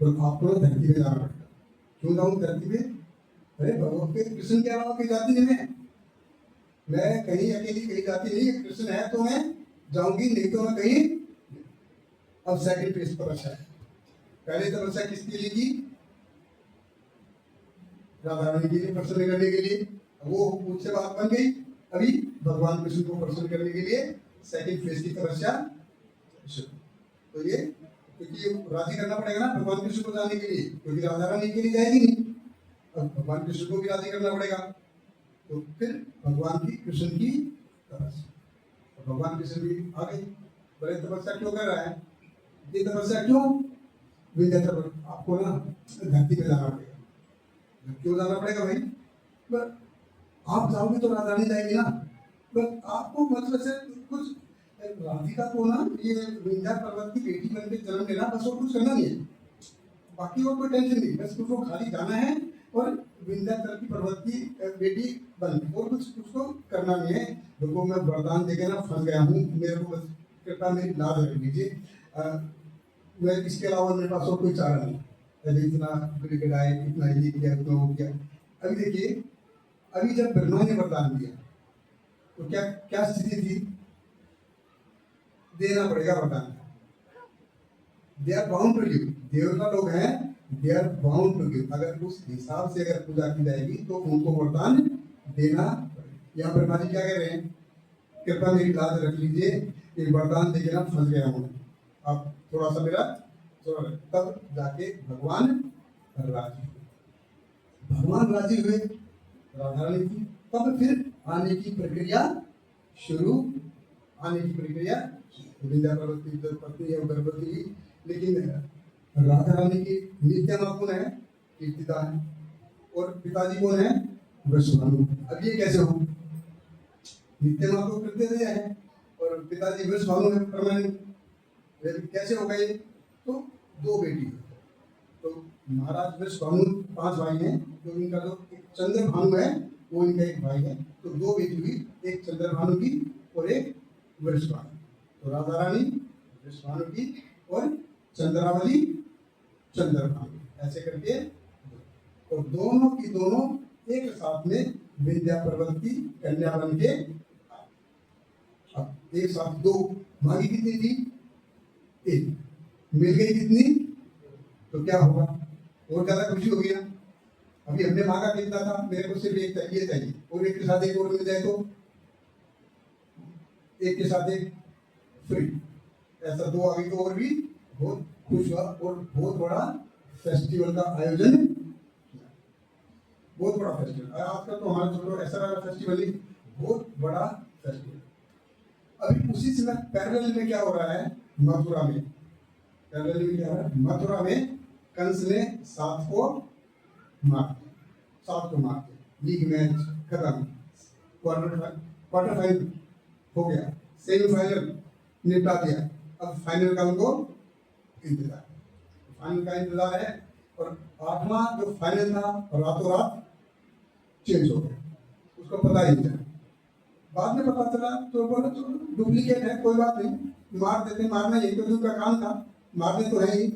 तो आपको धरती में जाना पड़ेगा। क्यों जाऊँ धरती में, अरे भगवान के कृष्ण के अलावा कहीं जाती नहीं, मैं कहीं अकेली कहीं जाती नहीं, कृष्ण है तो मैं जाऊंगी, नहीं तो मैं कहीं। अब सेकंड फेज तपस्या है, पहले तपस्या किसके लिए की, राधा रानी के लिए प्रसन्न करने के लिए, वो मुझसे बात बन गई। अभी भगवान कृष्ण को प्रसन्न करने के लिए सेकंड फेज की तपस्या। तो ये क्योंकि राजी करना पड़ेगा ना भगवान कृष्ण को जाने के लिए, क्योंकि राधा रानी के लिए जाएगी नहीं, अब भगवान कृष्ण को भी राजी करना पड़ेगा। तो फिर भगवान की कृष्ण की तपस्या, तो भगवान कृष्ण भी आ गए, बड़े तपस्या क्यों कर रहा है, ये तपस्या क्यों, विंध्याचल आपको ना धरती पे जाना पड़ेगा। क्यों जाना पड़ेगा भाई, पर आप जाओगे तो राधा रानी जाएगी ना, पर आपको मतलब से कुछ राधिका को ना ये विंध्या पर्वत की बेटी बन के जन्म लेना, बस और कुछ करना नहीं है, बाकी और कोई टेंशन नहीं, बस उसको खाली जाना है और विंध्याचल की पर्वत की बेटी बन, और कुछ उसको करना नहीं है। देखो मैं वरदान देके ना फंस गया हूँ, मेरे को बस कृपा मेरी लाज रख लीजिए, मैं इसके अलावा मेरे पास और कोई चारा नहीं, अभी इतना क्रिकेट आए, इतना ये किया, उतना हो गया। अभी देखिए, अभी जब ब्रह्मा ने वरदान दिया तो क्या क्या स्थिति थी, देना पड़ेगा वरदान, they are bound to give, देवता लोग हैं, they are bound to give, अगर उस हिसाब से अगर पूजा की जाएगी तो उनको वरदान देना पड़ेगा। यहाँ ब्रह्मा जी क्या कह रहे हैं, कृपा मेरी लाज रख लीजिए, कि वरदान देके ना फंस गया हूँ, अब थोड़ा सा मेरा तब जाके भगवान राजी हुए। भगवान राजी हुए, राधा रानी थी, तब फिर आने की प्रक्रिया शुरू। आने की प्रक्रिया विद्या पर्वती पत्नी है, गर्भवती हुई, लेकिन राधा रानी की नित्य माँ कौन है? कीर्तिदा है, और पिताजी कौन है? वृषभानु। अब ये कैसे हो? नित्य माँ को कृत्य दे है और पिताजी वृषभानु है परमानेंट, कैसे हो गए? तो दो बेटी, तो महाराज वृषभानु 5 भाई हैं, तो इनका जो चंद्रभानु है वो इनका एक भाई है, तो दो बेटी हुई, एक चंद्रभानु की और एक वृषभानु। तो राधा रानी वृषभानु की और चंद्रावली चंद्रभानु, ऐसे करके, और दोनों की दोनों एक साथ में विद्या पर्वत की कन्या बन के, अब एक साथ दो, मांगी कितनी थी? एक, मिल गई कितनी? तो क्या होगा? और ज्यादा खुशी होगी ना। अभी हमने मांगा कितना था? मेरे को सिर्फ एक चाहिए, और एक के साथ एक और मिल जाए तो एक के साथ एक फ्री, ऐसा दो आ गई तो और भी बहुत खुश हुआ, और बहुत बड़ा फेस्टिवल का आयोजन, बहुत बड़ा फेस्टिवल। आजकल तो हमारे छोटो ऐसा वाला फेस्टिवल ही बहुत बड़ा फेस्टिवल। अभी उसी समय पैरेलल में क्या हो रहा है? मथुरा में, पैरेलल में क्या हो रहा है? मथुरा में कंस ने 7 को मार दिया, 7 को मार दिया, लीग मैच खत्म, क्वार्टर फाइनल हो गया, सेमीफाइनल निपटा दिया, अब फाइनल का उनको इंतजार, फाइनल का इंतजार है। और 8वां जो फाइनल था रातों रात चेंज हो गया, उसको पता ही नहीं चला। बाद में पता चला तो बोला तो डुप्लीकेट है, कोई बात नहीं, मार देते, मारना यही तो उनका काम था, मारने तो है ही,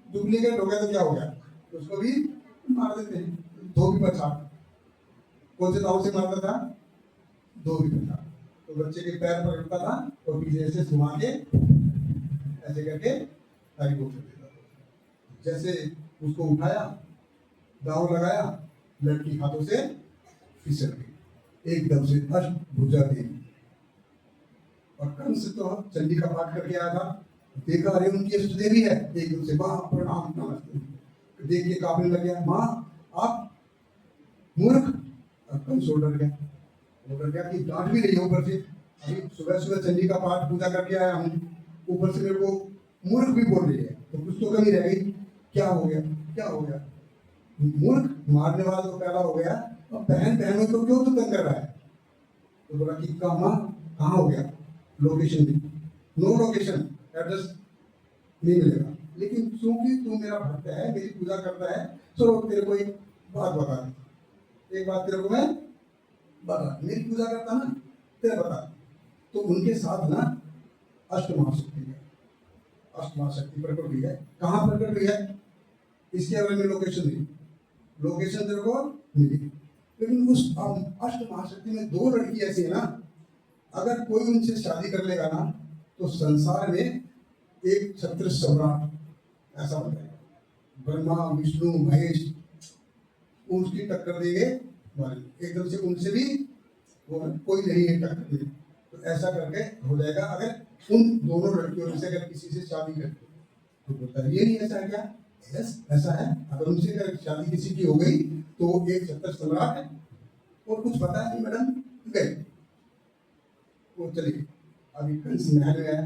डुप्लीकेट हो गया तो क्या हो गया, उसको भी मार देते हैं। धोबी पर छाप, कौन से दाव से मारता था? धोबी पर छाप, तो बच्चे के पैर पकड़ता था और पीछे से सुमा के ऐसे करके तारी को कर देता था। जैसे उसको उठाया, दाव लगाया, लड़की हाथों से फिसल गई एकदम से, अष्टभुजा देवी। और कंस तो चंडी का पाठ करके आया था, देखा अरे उनकी अष्ट देवी है, एकदम से मां प्रणाम नमस्ते, देख के कांपने लग गया, मां आप मूर्ख। अब कंस डर गया कि डांट भी रही है ऊपर से, अभी सुबह सुबह चंडी का पाठ पूजा करके आया हूँ, ऊपर से मेरे को मूर्ख भी बोल रही है, तो कुछ तो कमी रह गई। क्या हो गया? क्या हो गया? मूर्ख मारने वाला तो पैदा हो गया, अब बहन को क्यों तो तंग कर रहा है? तो बोला कि कहाँ हो गया? लोकेशन दी, नो लोकेशन, एड्रेस नहीं मिलेगा, लेकिन क्योंकि तू मेरा भक्त है, मेरी पूजा करता है, चलो तेरे को एक बात बता दी, एक बात तेरे को मैं बता, मेरी पूजा करता ना, तेरे बता। तो उनके साथ ना अष्टमहाशक्ति है, अष्टमहाशक्ति प्रकट हुई है। कहाँ प्रकट हुई है इसके बारे में लोकेशन दी, लोकेशन तेरे को मिली, लेकिन उस अष्टमहाशक्ति में 2 लड़की ऐसी है ना, अगर कोई उनसे शादी कर लेगा ना तो संसार में एक क्षत्रिय सम्राट ऐसा हो जाएगा, ब्रह्मा विष्णु महेश उसकी टक्कर देंगे एकदम से, उनसे भी वो कोई नहीं है टक्कर देंगे। तो ऐसा करके हो जाएगा अगर उन दोनों लड़कियों में से अगर किसी से शादी करते तो बोलता है ये नहीं ऐसा है क्या? यस ऐसा है, अगर उनसे अगर शादी किसी की हो गई तो वो एक क्षत्रिय सम्राट है, और कुछ पता नहीं मैडम गए वो चले गए। अभी कंस महल में आया,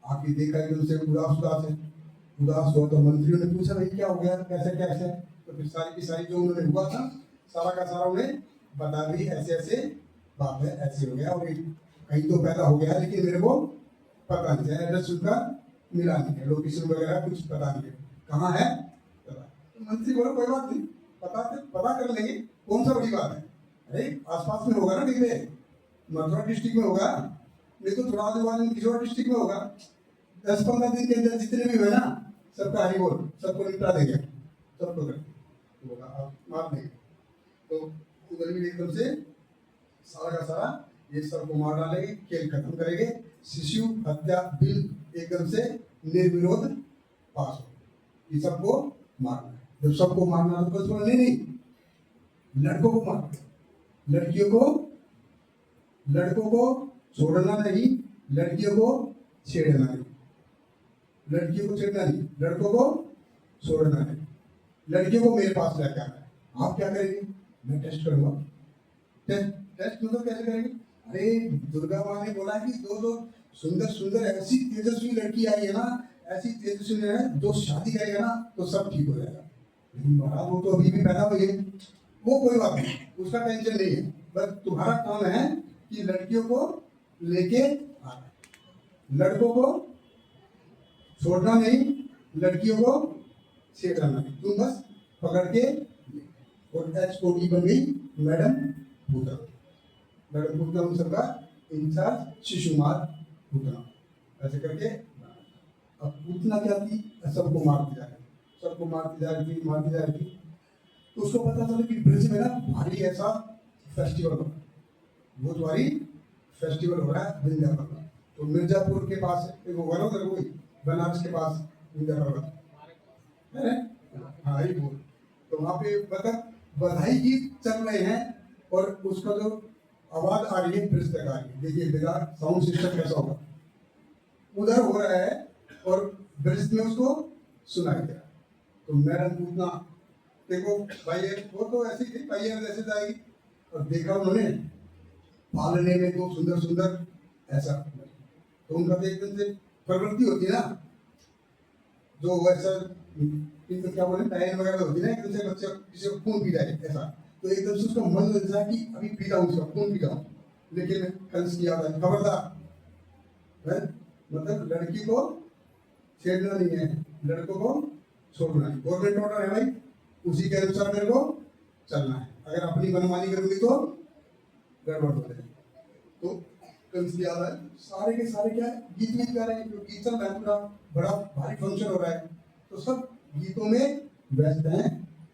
आके देखा कि उनसे उदास है, उदास हुआ तो मंत्रियों ने पूछा भाई क्या हो गया, कैसे कैसे? तो फिर सारी की सारी जो उन्होंने हुआ था सारा का सारा उन्हें बता दी, ऐसे ऐसे बात है, ऐसे हो गया, और कहीं तो पैदा हो गया लेकिन मेरे को पता नहीं है, एड्रेस उनका मिला नहीं है, लोकेशन वगैरह कुछ पता नहीं है कहाँ है। तो मंत्री बोला कोई बात नहीं, पता कर लेंगे, कौन सा बड़ी बात है, अरे आसपास में होगा ना, कहीं पे मथुरा डिस्ट्रिक्ट में होगा, नहीं तो थोड़ा आगे वाले किसी और डिस्ट्रिक्ट में होगा, 10-15 दिन के अंदर जितने भी हुए ना सबका हरी बोल, सबको निपटा देंगे, सबको कर बोला आप मार देंगे। तो उधर भी एकदम से सारा का सारा ये सबको मार डालेंगे, खेल खत्म करेंगे, शिशु हत्या बिल एकदम से निर्विरोध पास हो, ये सबको मारना है। जब सबको मारना तो बस बोला नहीं, लड़कों को मारना, लड़कों को छोड़ना नहीं, लड़कियों को छेड़ना नहीं, लड़कियों को छेड़ना नहीं, लड़कों को छोड़ना नहीं, लड़कियों को मेरे पास लेकर आना है। आप क्या करेंगे? मैं टेस्ट करूंगा। टेस्ट टेस्ट मतलब कैसे करेंगे? अरे दुर्गा माँ ने बोला कि दो सुंदर सुंदर ऐसी तेजस्वी लड़की आई है ना, ऐसी तेजस्वी है, जो शादी करेगा ना तो सब ठीक हो जाएगा। लेकिन महाराज वो तो अभी भी पैदा हुई है, वो कोई बात नहीं, उसका टेंशन नहीं है। बस तुम्हारा काम है कि लड़कियों को लेके आना, लड़कों को छोड़ना नहीं, लड़कियों को छेड़ना नहीं। तुम बस पकड़ के और एचओडी बन गई मैडम भूतरा। मैडम भूतरा उन सबका इंचार्ज शिशुमार भूतरा, ऐसे करके। अब पूतना क्या थी? सबको मारती जा रही, सबको मारती जा रही थी, मारती जा रही थी। तो उसको पता चला कि ब्रिज में ना भारी ऐसा फेस्टिवल हो रहा है, बहुत भारी फेस्टिवल हो रहा है विंध्या पर्वत। तो मिर्जापुर के पास एक वो वाला उधर वही बनारस के पास विंध्या पर्वत है, हाँ ये बोल। तो वहाँ पे मतलब बधाई गीत चल रहे हैं और उसका जो आवाज आ रही है ब्रिज तक आ रही है। देखिए बिना साउंड सिस्टम कैसा होगा, उधर हो रहा है और ब्रिज में उसको सुनाई दे रहा है। तो मैडम पूछना, देखो भाई वो तो ऐसी थी भैया जैसे जाएगी, और देखा उन्होंने पालने में दो सुंदर सुंदर ऐसा, तो उनका तो एकदम से प्रवृत्ति होती है ना, जो वैसा तो क्या बोले टाइम वगैरह होती है ना, एकदम से बच्चे किसी को खून पी जाए ऐसा, तो एकदम से उसका मन होता है कि अभी पी जाऊँ, उसका खून पी जाऊँ। लेकिन कंस किया था खबरदार, मतलब लड़की को छेड़ना नहीं है, लड़कों को छोड़ना है। गवर्नमेंट ऑर्डर है भाई, उसी के अनुसार मेरे को चलना है। अगर अपनी मनमानी करूंगी तो गड़बड़ हो जाएगी। तो कंस की याद है, सारे के सारे क्या है, गीत वीत गा रहे हैं, गीत चल रहा है, पूरा बड़ा भारी फंक्शन हो रहा है। तो सब गीतों में व्यस्त हैं,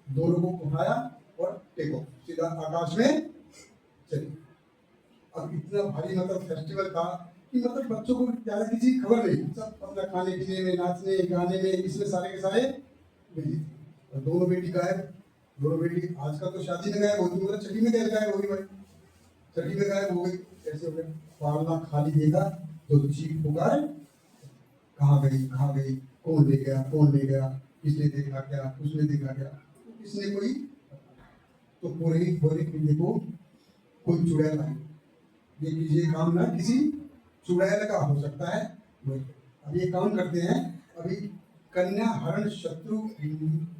दोनों को उठाया और टेको सीधा आकाश में चली। अब इतना भारी मतलब फेस्टिवल था कि मतलब बच्चों को ज्यादा किसी खबर नहीं, सब अपना खाने पीने में, नाचने गाने में, इसमें सारे के सारे बिजी थे। और दोनों बेटी गायब, दोनों बेटी आजकल तो शादी में गायब होती, मतलब छठी में कैसे गायब होगी भाई, छठी में गायब हो गई, कैसे हो गए? पालना खाली देखा तो चीख पुकार, कहाँ गई, कौन ले गया, किसने देखा क्या, उसने देखा क्या, किसने कोई, तो पूरे पिंडे को कोई चुड़ैल आई। ये काम ना किसी चुड़ैल का हो सकता है। अब ये काम करते हैं, अभी कन्या हरण शत्रु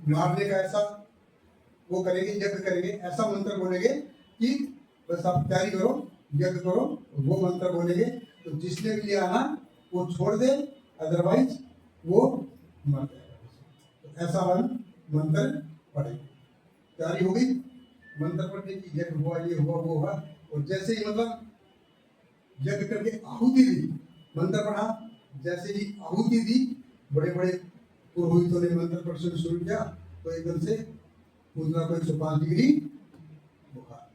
मारने का ऐसा वो करेंगे, यज्ञ करेंगे, ऐसा मंत्र बोलेंगे कि बस आप तैयारी करो, यज्ञ करो, वो मंत्र बोलेंगे तो जिसने भी लिया ना वो छोड़ दे, अदरवाइज वो मर जाएगा। तो ऐसा हम मंत्र पढ़ेंगे। तैयारी हो गई मंत्र पढ़ने की, यज्ञ हुआ, ये हुआ, वो हुआ, और जैसे ही मतलब यज्ञ करके आहुति दी, मंत्र पढ़ा, जैसे ही आहुति दी, बड़े बड़े पुरोहितों ने मंत्र पढ़ना शुरू किया, तो एकदम से पूतना को 105 डिग्री बुखार,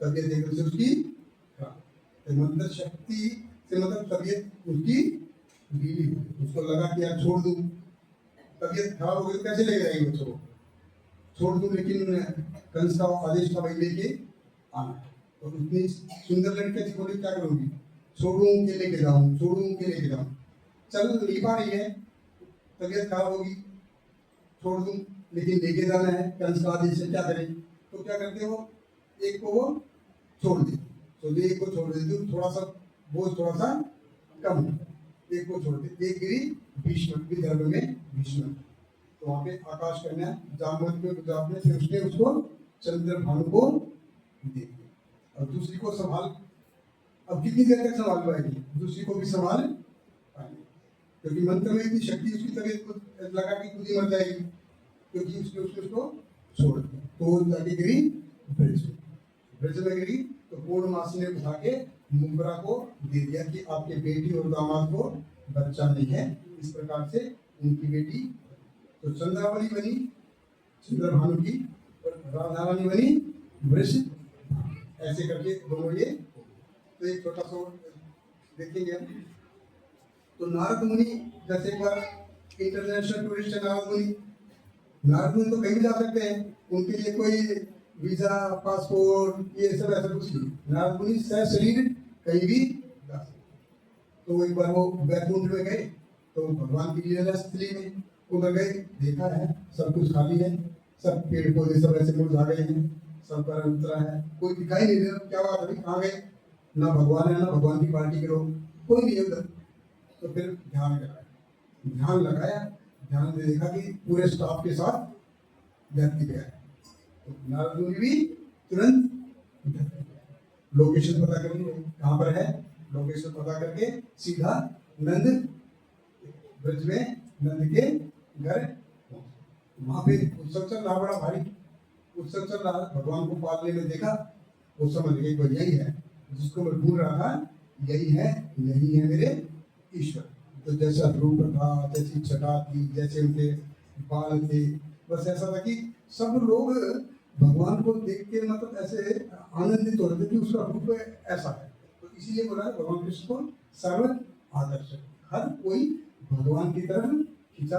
तबियत एकदम से उसकी खराब। तो मंत्र शक्ति से मतलब तबियत उसकी ढीली हुई, उसको लगा कि यार छोड़ दूं, तबियत खराब हो गई तो कैसे लेके जाएंगे बच्चों को, छोड़ दूं। लेकिन कंस का आदेश था भाई लेके आना। तो इतनी सुंदर लड़की थी, बोली क्या करूंगी, छोड़ूं के लेके जाऊं, छोड़ूं के लेके जाऊं, चल नहीं पा रही है, तबियत खराब होगी, छोड़ दूं, लेकिन लेके जाना है, कंस का आदेश है, क्या करें? तो क्या करते हो, एक को वो छोड़ देती, तो एक को छोड़ देती हूँ, थोड़ा सा बोझ थोड़ा सा कम, एक को छोड़ देती, एक गिरी भीष्म, विदर्भ में भीष्म, तो वहाँ पे आकाश कन्या जामवंत में गुजरात में, फिर उसने उसको चंद्रभानु को दे दिया। अब दूसरी को संभाल, अब कितनी देर तक संभाल पाएगी, दूसरी को भी संभाल पाएगी, क्योंकि मंत्र में इतनी शक्ति, उसकी तबीयत को लगा कि खुद ही मर जाएगी, क्योंकि उसको छोड़ दिया। तो जाके गिरी ब्रज में गिरी, तो पूर्णमासी ने उठा के मुंबरा को दे दिया कि आपके बेटी और दामाद को बच्चा नहीं है। इस प्रकार से उनकी बेटी तो चंद्रावली बनी चंद्रभानु की, और राधा रानी बनी वृष, ऐसे करके दोनों ये। तो एक छोटा सा देखेंगे हम, तो नारद मुनि जैसे एक बार इंटरनेशनल टूरिस्ट है नारद मुनि तो कहीं भी जा सकते हैं, उनके लिए कोई वीजा पासपोर्ट ये सब ऐसा कुछ नहीं, नारद मुनि सह शरीर कहीं भी जा सकते। तो एक बार वो बैकुंठ में गए, तो भगवान की लीला स्थली में उधर गए, देखा है सब कुछ खाली है, सब पेड़ पौधे सब ऐसे मुरझा गए हैं, सब का रंग उतरा है, कोई दिखाई नहीं दे रहा, क्या बात अभी कहाँ गए, ना भगवान है ना भगवान की पार्टी के लोग, कोई नहीं है उधर। तो फिर ध्यान लगाया, ध्यान में देखा कि पूरे स्टाफ के साथ व्यक्ति गया है। तो नारद मुनि भी तुरंत लोकेशन पता कर ली, कहाँ पर है, लोकेशन पता करके सीधा नंद ब्रज में नंद के घर, वहां पे उत्सव चल रहा, बड़ा भारी उत्सव चल रहा। भगवान को पालने में देखा, वो समझ गए कोई यही है जिसको मैं ढूंढ रहा था, यही है मेरे ईश्वर। तो जैसा रूप था, जैसी छटा थी, जैसे उनके बाल थे, बस ऐसा था कि सब लोग भगवान को देख के मतलब ऐसे आनंदित हो रहे थे कि उसका रूप ऐसा है। तो इसीलिए बोला है भगवान कृष्ण को सर्व आदर्श, हर कोई भगवान की तरफ खिंचा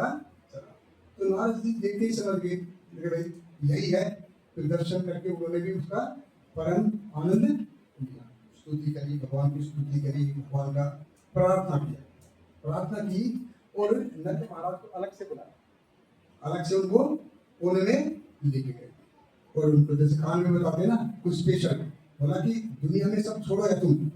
चला। तो नारद जी देखते ही समझ गए भाई यही है। फिर दर्शन करके उन्होंने भी उसका परम आनंद लिया, स्तुति करी, भगवान की स्तुति करी, भगवान का प्रार्थना की और नंद महाराज को अलग से बुलाया, अलग से उनको कोने में लेके गए और उनको जैसे खान में बताते हैं ना कुछ स्पेशल, बोला कि दुनिया में सब छोड़ो है, तुम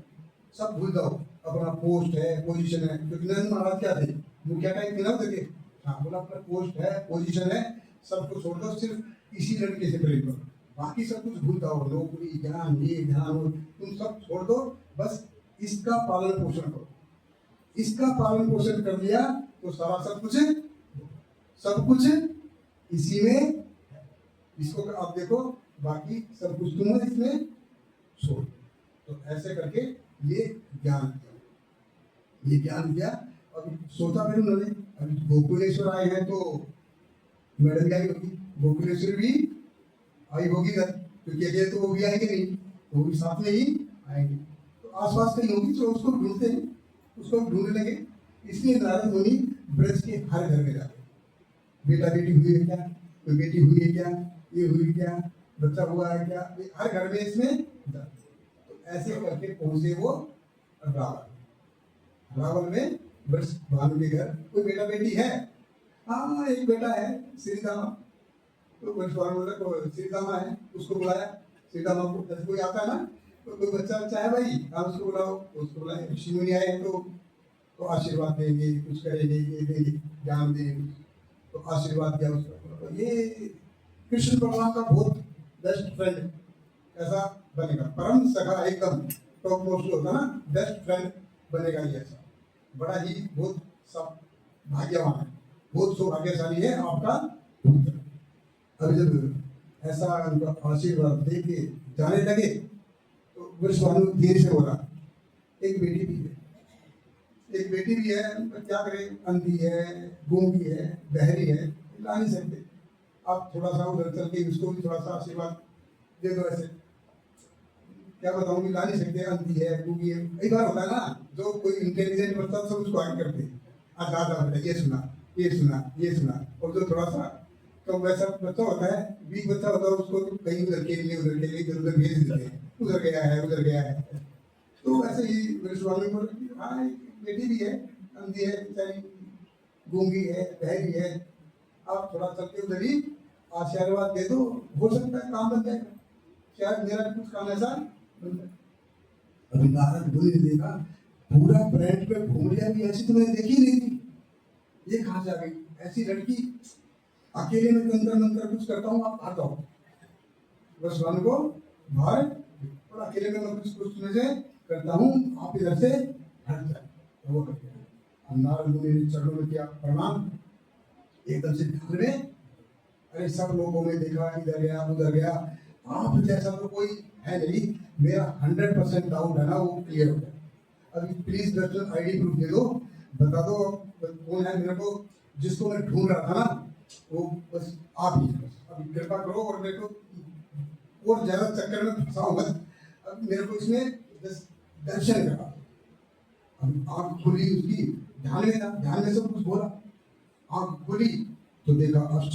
सब भूल जाओ, अपना पोस्ट है, पोजीशन है, क्योंकि नंद महाराज क्या थे, मुखिया टाइप मिला होते थे। हाँ, बोला अपना पोस्ट है, पोजीशन है, सबको छोड़ दो, सिर्फ इसी लड़के से प्रेम करो, बाकी सब कुछ भूल जाओ, नौकरी ज्ञान ये ध्यान तुम सब छोड़ दो, बस इसका पालन पोषण करो। इसका पालन पोषण कर लिया तो सारा सब कुछ इसी में, इसको आप देखो, बाकी सब कुछ तुम इसमें छोड़। तो ऐसे करके ये ज्ञान दिया। अभी सोचा फिर उन्होंने, अभी गोकुलेश्वर आए हैं तो मैडम क्या होगी, गोकुलेश्वर भी आई होगी इधर, क्योंकि अकेले तो वो भी आएंगे नहीं, वो भी साथ में ही आएंगे। तो आसपास कहीं होगी तो उसको ढूंढते हैं, उसको ढूंढने लगे। इसलिए नारद मुनि ब्रज के हर घर में जाते, बेटा बेटी हुई है क्या, कोई बेटी हुई है क्या, ये हुई क्या, बच्चा हुआ है क्या, हर घर में इसमें जाते। तो ऐसे करके पहुंचे वो रावण में ब्रज भानु के घर। कोई बेटा बेटी है, हाँ एक बेटा है श्रीदामा, तो श्रीदामा है, उसको बुलाया। श्रीदामा को जैसे कोई आता है ना, तो कोई बच्चा है भाई, आप उसको बुलाओ, उसको बुलाए। ऋषि मुनि आए हैं तो आशीर्वाद देंगे, कुछ करेंगे, ये देंगे, ज्ञान देंगे, तो आशीर्वाद दिया उसको। तो ये कृष्ण भगवान का बहुत बेस्ट फ्रेंड ऐसा बनेगा, परम सखा एकदम टॉप मोस्ट होता ना, बेस्ट फ्रेंड बनेगा ये, ऐसा बड़ा ही बहुत सब भाग्यवान है, बहुत सौभाग्यशाली है आपका पुत्र। अब जब ऐसा उनका आशीर्वाद दे के जाने लगे तो वृषभानु धीरे से बोला, एक बेटी भी है, क्या करे, अंधी है, गूंगी है, बहरी है, ला नहीं सकते, आप थोड़ा सा उधर चल के उसको भी थोड़ा सा आशीर्वाद दे दो। ऐसे क्या बताऊंगी, ला नहीं सकते, अंधी है, गूंगी है। एक बार होता है ना, जो कोई इंटेलिजेंट बच्चा सब उसको आगे करते हैं, आधा बेटा ये सुना, और जो थोड़ा सा तो वैसा बच्चा होता है, वीक बच्चा होता है, उसको कहीं उधर के लिए उधर भेज देते हैं, उधर गया है। तो ऐसे ही वृषभानु को, हाँ बेटी भी है, अंधी है, बेचारी गूंगी है, बहरी है, आप थोड़ा चल के उधर ही आशीर्वाद दे दो, हो सकता है काम बन जाएगा, शायद मेरा कुछ काम ऐसा बन जाए। अभी नारद मुनि ने देखा पूरा ब्रांड पे घूम लिया, भी ऐसी तो मैंने देखी नहीं थी, ये कहाँ से आ गई ऐसी लड़की, अकेले में तंत्र मंत्र कुछ करता हूँ, आप आ जाओ। वृषभानु को बाहर, और अकेले में मैं कुछ से करता हूँ, आप इधर से हट जाए। तो वो करते हैं। नारद मुनि ने चरणों में किया प्रणाम, एकदम से ध्यान में, अरे सब लोगों ने देखा, इधर गया उधर गया, आप जैसा तो कोई है नहीं, मेरा 100% डाउट है ना, वो क्लियर हो गया। अभी प्लीज दर्शन आईडी प्रूफ दे दो, बता दो कौन है मेरे को, जिसको मैं ढूंढ रहा था ना, वो बस आप ही, बस अभी कृपा करो और मेरे को और ज्यादा चक्कर में फंसाओ मत, अब मेरे को इसमें दर्शन करा। अब आँख खुली उसकी, ध्यान में सब कुछ बोला, आँख खुली तो देखा अष्ट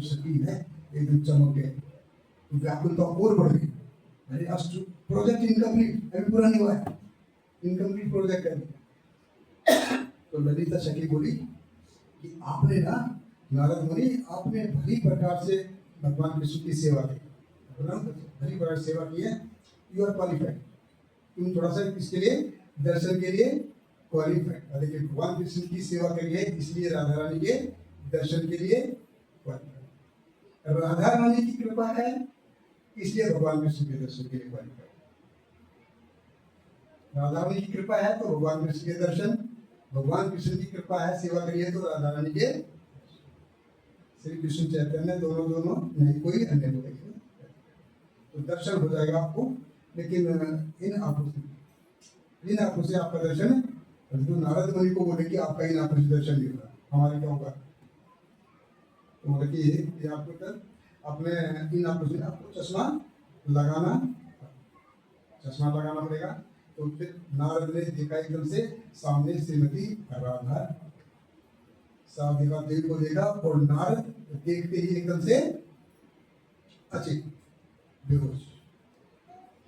सखी है, एकदम चमक गए, व्याकुलता और बढ़ गई। अरे अष्ट प्रोजेक्ट इनकम्प्लीट, अभी पूरा नहीं हुआ है, इनकम्प्लीट प्रोजेक्ट कर दिया। तो ललिता सखी बोली कि आपने ना नारद मुनि आपने भली प्रकार से भगवान कृष्ण की सेवा की, भली प्रकार से सेवा की है, यू आर क्वालिफाइड। तुम थोड़ा सा इसके लिए दर्शन के लिए क्वालिफाइड, लेकिन भगवान कृष्ण की सेवा करी है इसलिए राधा रानी के दर्शन के लिए क्वालिफाइड। राधा रानी की कृपा है इसलिए भगवान कृष्ण के दर्शन के लिए क्वालिफाइड। राधा रानी की कृपा है तो भगवान कृष्ण के दर्शन, भगवान कृष्ण की कृपा है सेवा करी है तो राधा रानी के श्री कृष्ण चैतन्य दोनों दोनों नहीं कोई अन्य कोई, तो दर्शन हो जाएगा आपको। लेकिन इन आंखों से आपका दर्शन, तो नारद मुनि को बोले कि आपका इन आंखों से दर्शन नहीं होगा, हमारे क्या होगा? तो बोले कि ये आपको तक अपने इन आंखों से आपको चश्मा लगाना पड़ेगा। तो फिर नारद ने देखा एकदम से सामने श्रीमती राधा साधिका देवी को देखा, और नारद देखते ही एकदम से अचेत बेहोश।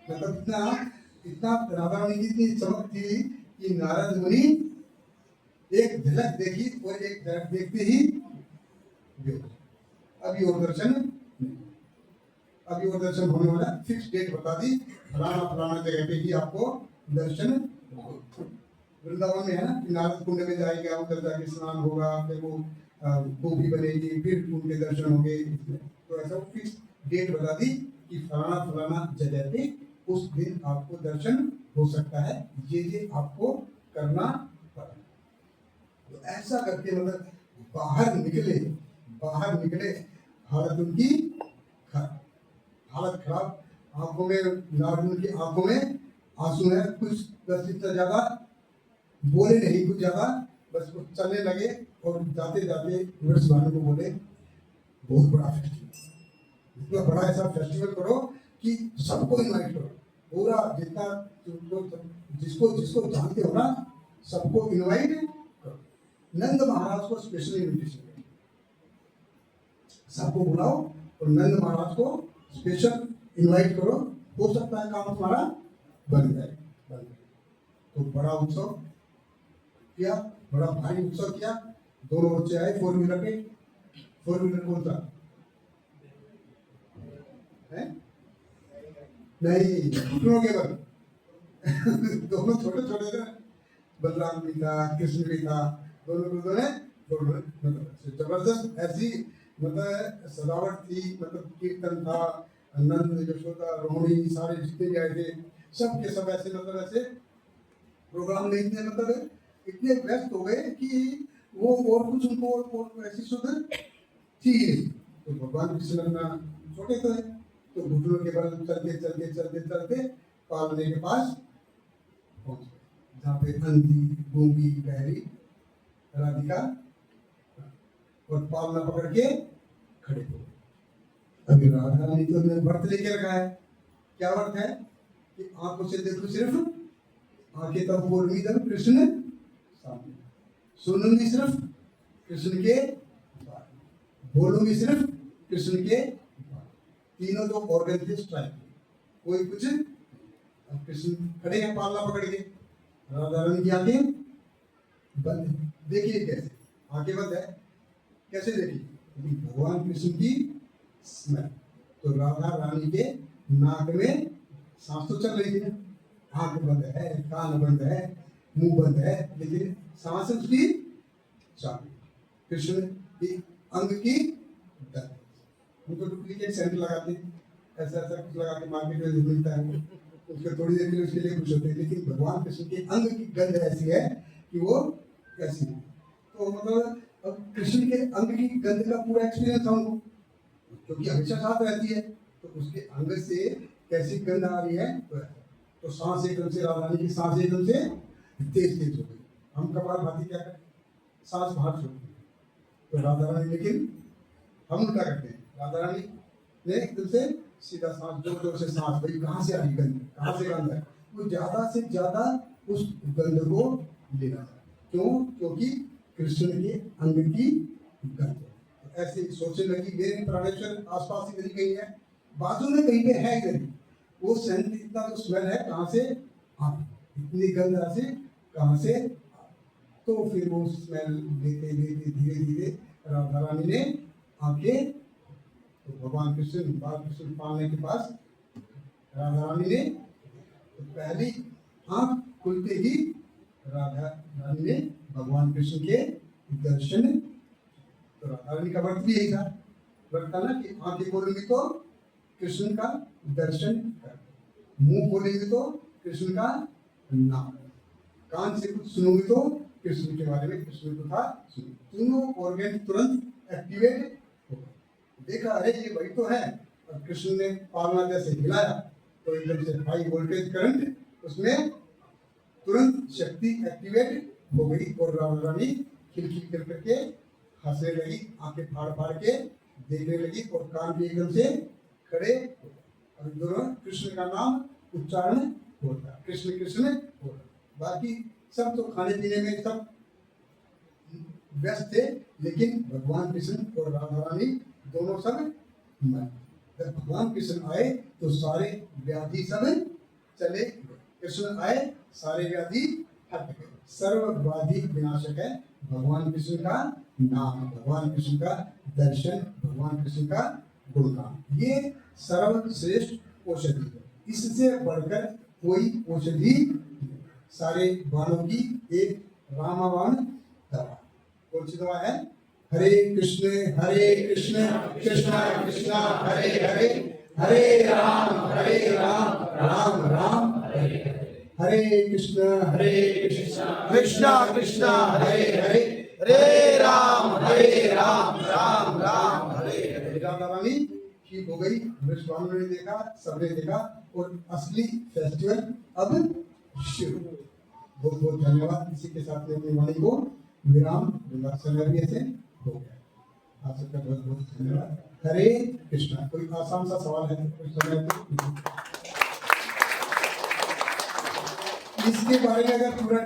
मतलब इतना राधा रानी की इतनी चमक थी कि नारद मुनि एक झलक देखी और एक झलक देखते ही बेहोश। अभी और दर्शन होने वाला, फिक्स डेट बता दी, फलाना जगह पे ही आपको दर्शन। वृंदावन में है ना कि नारद कुंड में जाएंगे, उधर जाके स्नान होगा, फिर वो गोपी बनेगी, फिर उनके दर्शन होंगे। तो ऐसा फिक्स डेट बता दी कि फलाना जगह पे उस दिन आपको दर्शन हो सकता है, ये आपको करना पड़ा। तो ऐसा करके मतलब बाहर निकले, हालत खराब, आंखों में नारद की आंखों में आंसू है, कुछ बस इतना ज्यादा बोले नहीं, कुछ ज्यादा बस वो चलने लगे। और जाते वृक्ष वाले को बोले बहुत बड़ा फेस्टिवल, इतना बड़ा ऐसा फेस्टिवल करो कि सबको इनवाइट करो, पूरा जितना जिसको जानते हो ना सबको इनवाइट करो। नंद महाराज को स्पेशल इनविटेशन करो, सबको बुलाओ और नंद महाराज को स्पेशल इनवाइट करो, हो सकता है काम तुम्हारा बन जाए। तो बड़ा उत्सव किया, बड़ा भारी उत्सव किया। दोनों बच्चे आए 4 व्हीलर पे। 4 व्हीलर कौन सा है? नहीं, घुटनों के बल दोनों छोटे थे, बलराम भी था, कृष्ण भी था, दोनों ने मतलब जबरदस्त ऐसी मतलब सजावट थी, मतलब कीर्तन था, नंद यशोदा रोहिणी सारे जितने भी आए थे सब के सब ऐसे मतलब ऐसे प्रोग्राम में इतने व्यस्त हो गए कि वो और कुछ उनको और ऐसी सुध थी ही नहीं। तो भगवान कृष्ण अपना छोटे थे, तो घुटनों के बल चलते पालने के पास पहुंच गए, जहाँ पे अंधी गूंगी बहरी राधिका और पालना पकड़ के खड़े हो। अभी राधा रानी तो व्रत लेके रखा है। क्या व्रत है कि आंखों से देखो सिर्फ, आंखें तब बोलूंगी जब कृष्ण सामने, सुनूंगी सिर्फ कृष्ण के बारे, बोलूंगी सिर्फ कृष्ण के बारे। तीनों जो ऑर्गन थे स्ट्राइक, कोई कुछ। अब कृष्ण खड़े हैं पालना पकड़ के, राधा रानी की आंखें बंद है। देखिए कैसे आंखें बंद है, कैसे देखिए? भगवान कृष्ण की स्मेल। तो राधा रानी के नाक में सांस तो चल रही है, आंख बंद है, कान बंद है, मुंह बंद है, लेकिन सांस उसकी चालू। कृष्ण की अंग की गंध, उनको डुप्लीकेट सेंट लगाते, ऐसा कुछ लगा के मार्केट में मिलता है, उसके थोड़ी देर के लिए उसके लिए खुश होते हैं। लेकिन भगवान कृष्ण के अंग की गंध ऐसी है कि वो कैसी है। तो मतलब अब कृष्ण के अंग की गंध का पूरा एक्सपीरियंस था उनको, क्योंकि हमेशा साथ रहती है, तो उसके अंग से कैसी गंध आ रही है। तो सांस एकदम से, राधा रानी की सांस एकदम से तेज हो गई। हम कपाल भाती क्या करते, सांस बाहर छोड़ते हैं, तो राधा रानी, लेकिन हम उल्टा करते हैं। राधा रानी ने एकदम से सीधा सांस, जोर से सांस, भाई कहाँ से आ रही गंध, कहाँ से गंध है, वो ज्यादा से ज्यादा उस गंध को लेना। क्यों? क्योंकि कृष्ण के अंग की गंध। ऐसे सोचने लगी, मेरे प्राणेश्वर आसपास ही नहीं कहीं है, बाजू में कहीं पे है इधर, वो सेंट इतना तो स्मेल है कहाँ से आ, इतनी गंध से कहाँ से? तो फिर वो स्मेल लेते लेते धीरे धीरे राधा रानी ने आंखें, तो भगवान कृष्ण बालकृष्ण पालने के पास राधा रानी ने तो पहली आंख खुलते ही राधा रानी ने भगवान कृष्ण के दर्शन, तो राधा रानी का व्रत भी यही था, व्रत था ना कि आंखें खोलेंगी तो कृष्ण का दर्शन कर, मुंह खोलेंगे तो कृष्ण का नाम, कान से कुछ सुनोगे तो कृष्ण के बारे में, कृष्ण को था दोनों ऑर्गन तुरंत एक्टिवेट हो गए। देखा अरे ये वही तो है, और कृष्ण ने पालना जैसे हिलाया तो एकदम से हाई वोल्टेज करंट उसमें तुरंत शक्ति एक्टिवेट हो गई और राधा रानी खिलखिल कर करके हंसने लगी, आंखें फाड़ फाड़ के देखने लगी और कान भी एकदम से खड़े हो गए। और दोनों कृष्ण का नाम उच्चारण होता, कृष्ण कृष्ण होता। बाकी सब तो खाने पीने में सब व्यस्त थे, लेकिन भगवान कृष्ण और राधा रानी दोनों सब मर। जब भगवान कृष्ण आए तो सारे व्याधि सब चले गए, कृष्ण आए सारे व्याधि हट गए। सर्व व्याधि विनाशक है भगवान कृष्ण का नाम, भगवान कृष्ण का दर्शन, भगवान कृष्ण का गुणगान, ये सर्वश्रेष्ठ औषधि है। इससे बढ़कर कोई औषधि, सारे बाणों की एक रामबाण दवा। कौन सी दवा है? हरे कृष्ण कृष्ण कृष्ण हरे हरे, हरे राम राम राम हरे हरे। हरे कृष्ण कृष्ण कृष्ण हरे हरे, हरे राम राम राम हरे हरे। राधा रानी ठीक हो गई, विश्वामित्र ने देखा, सबने देखा, और असली फेस्टिवल अब शुरू। बहुत बहुत धन्यवाद। इसी के साथ में अपनी वाणी को विराम दूंगा। समय भी ऐसे हो गया। आप सबका बहुत बहुत धन्यवाद। हरे कृष्णा। कोई आसान सा सवाल है तो समय इसके बारे में अगर पूरा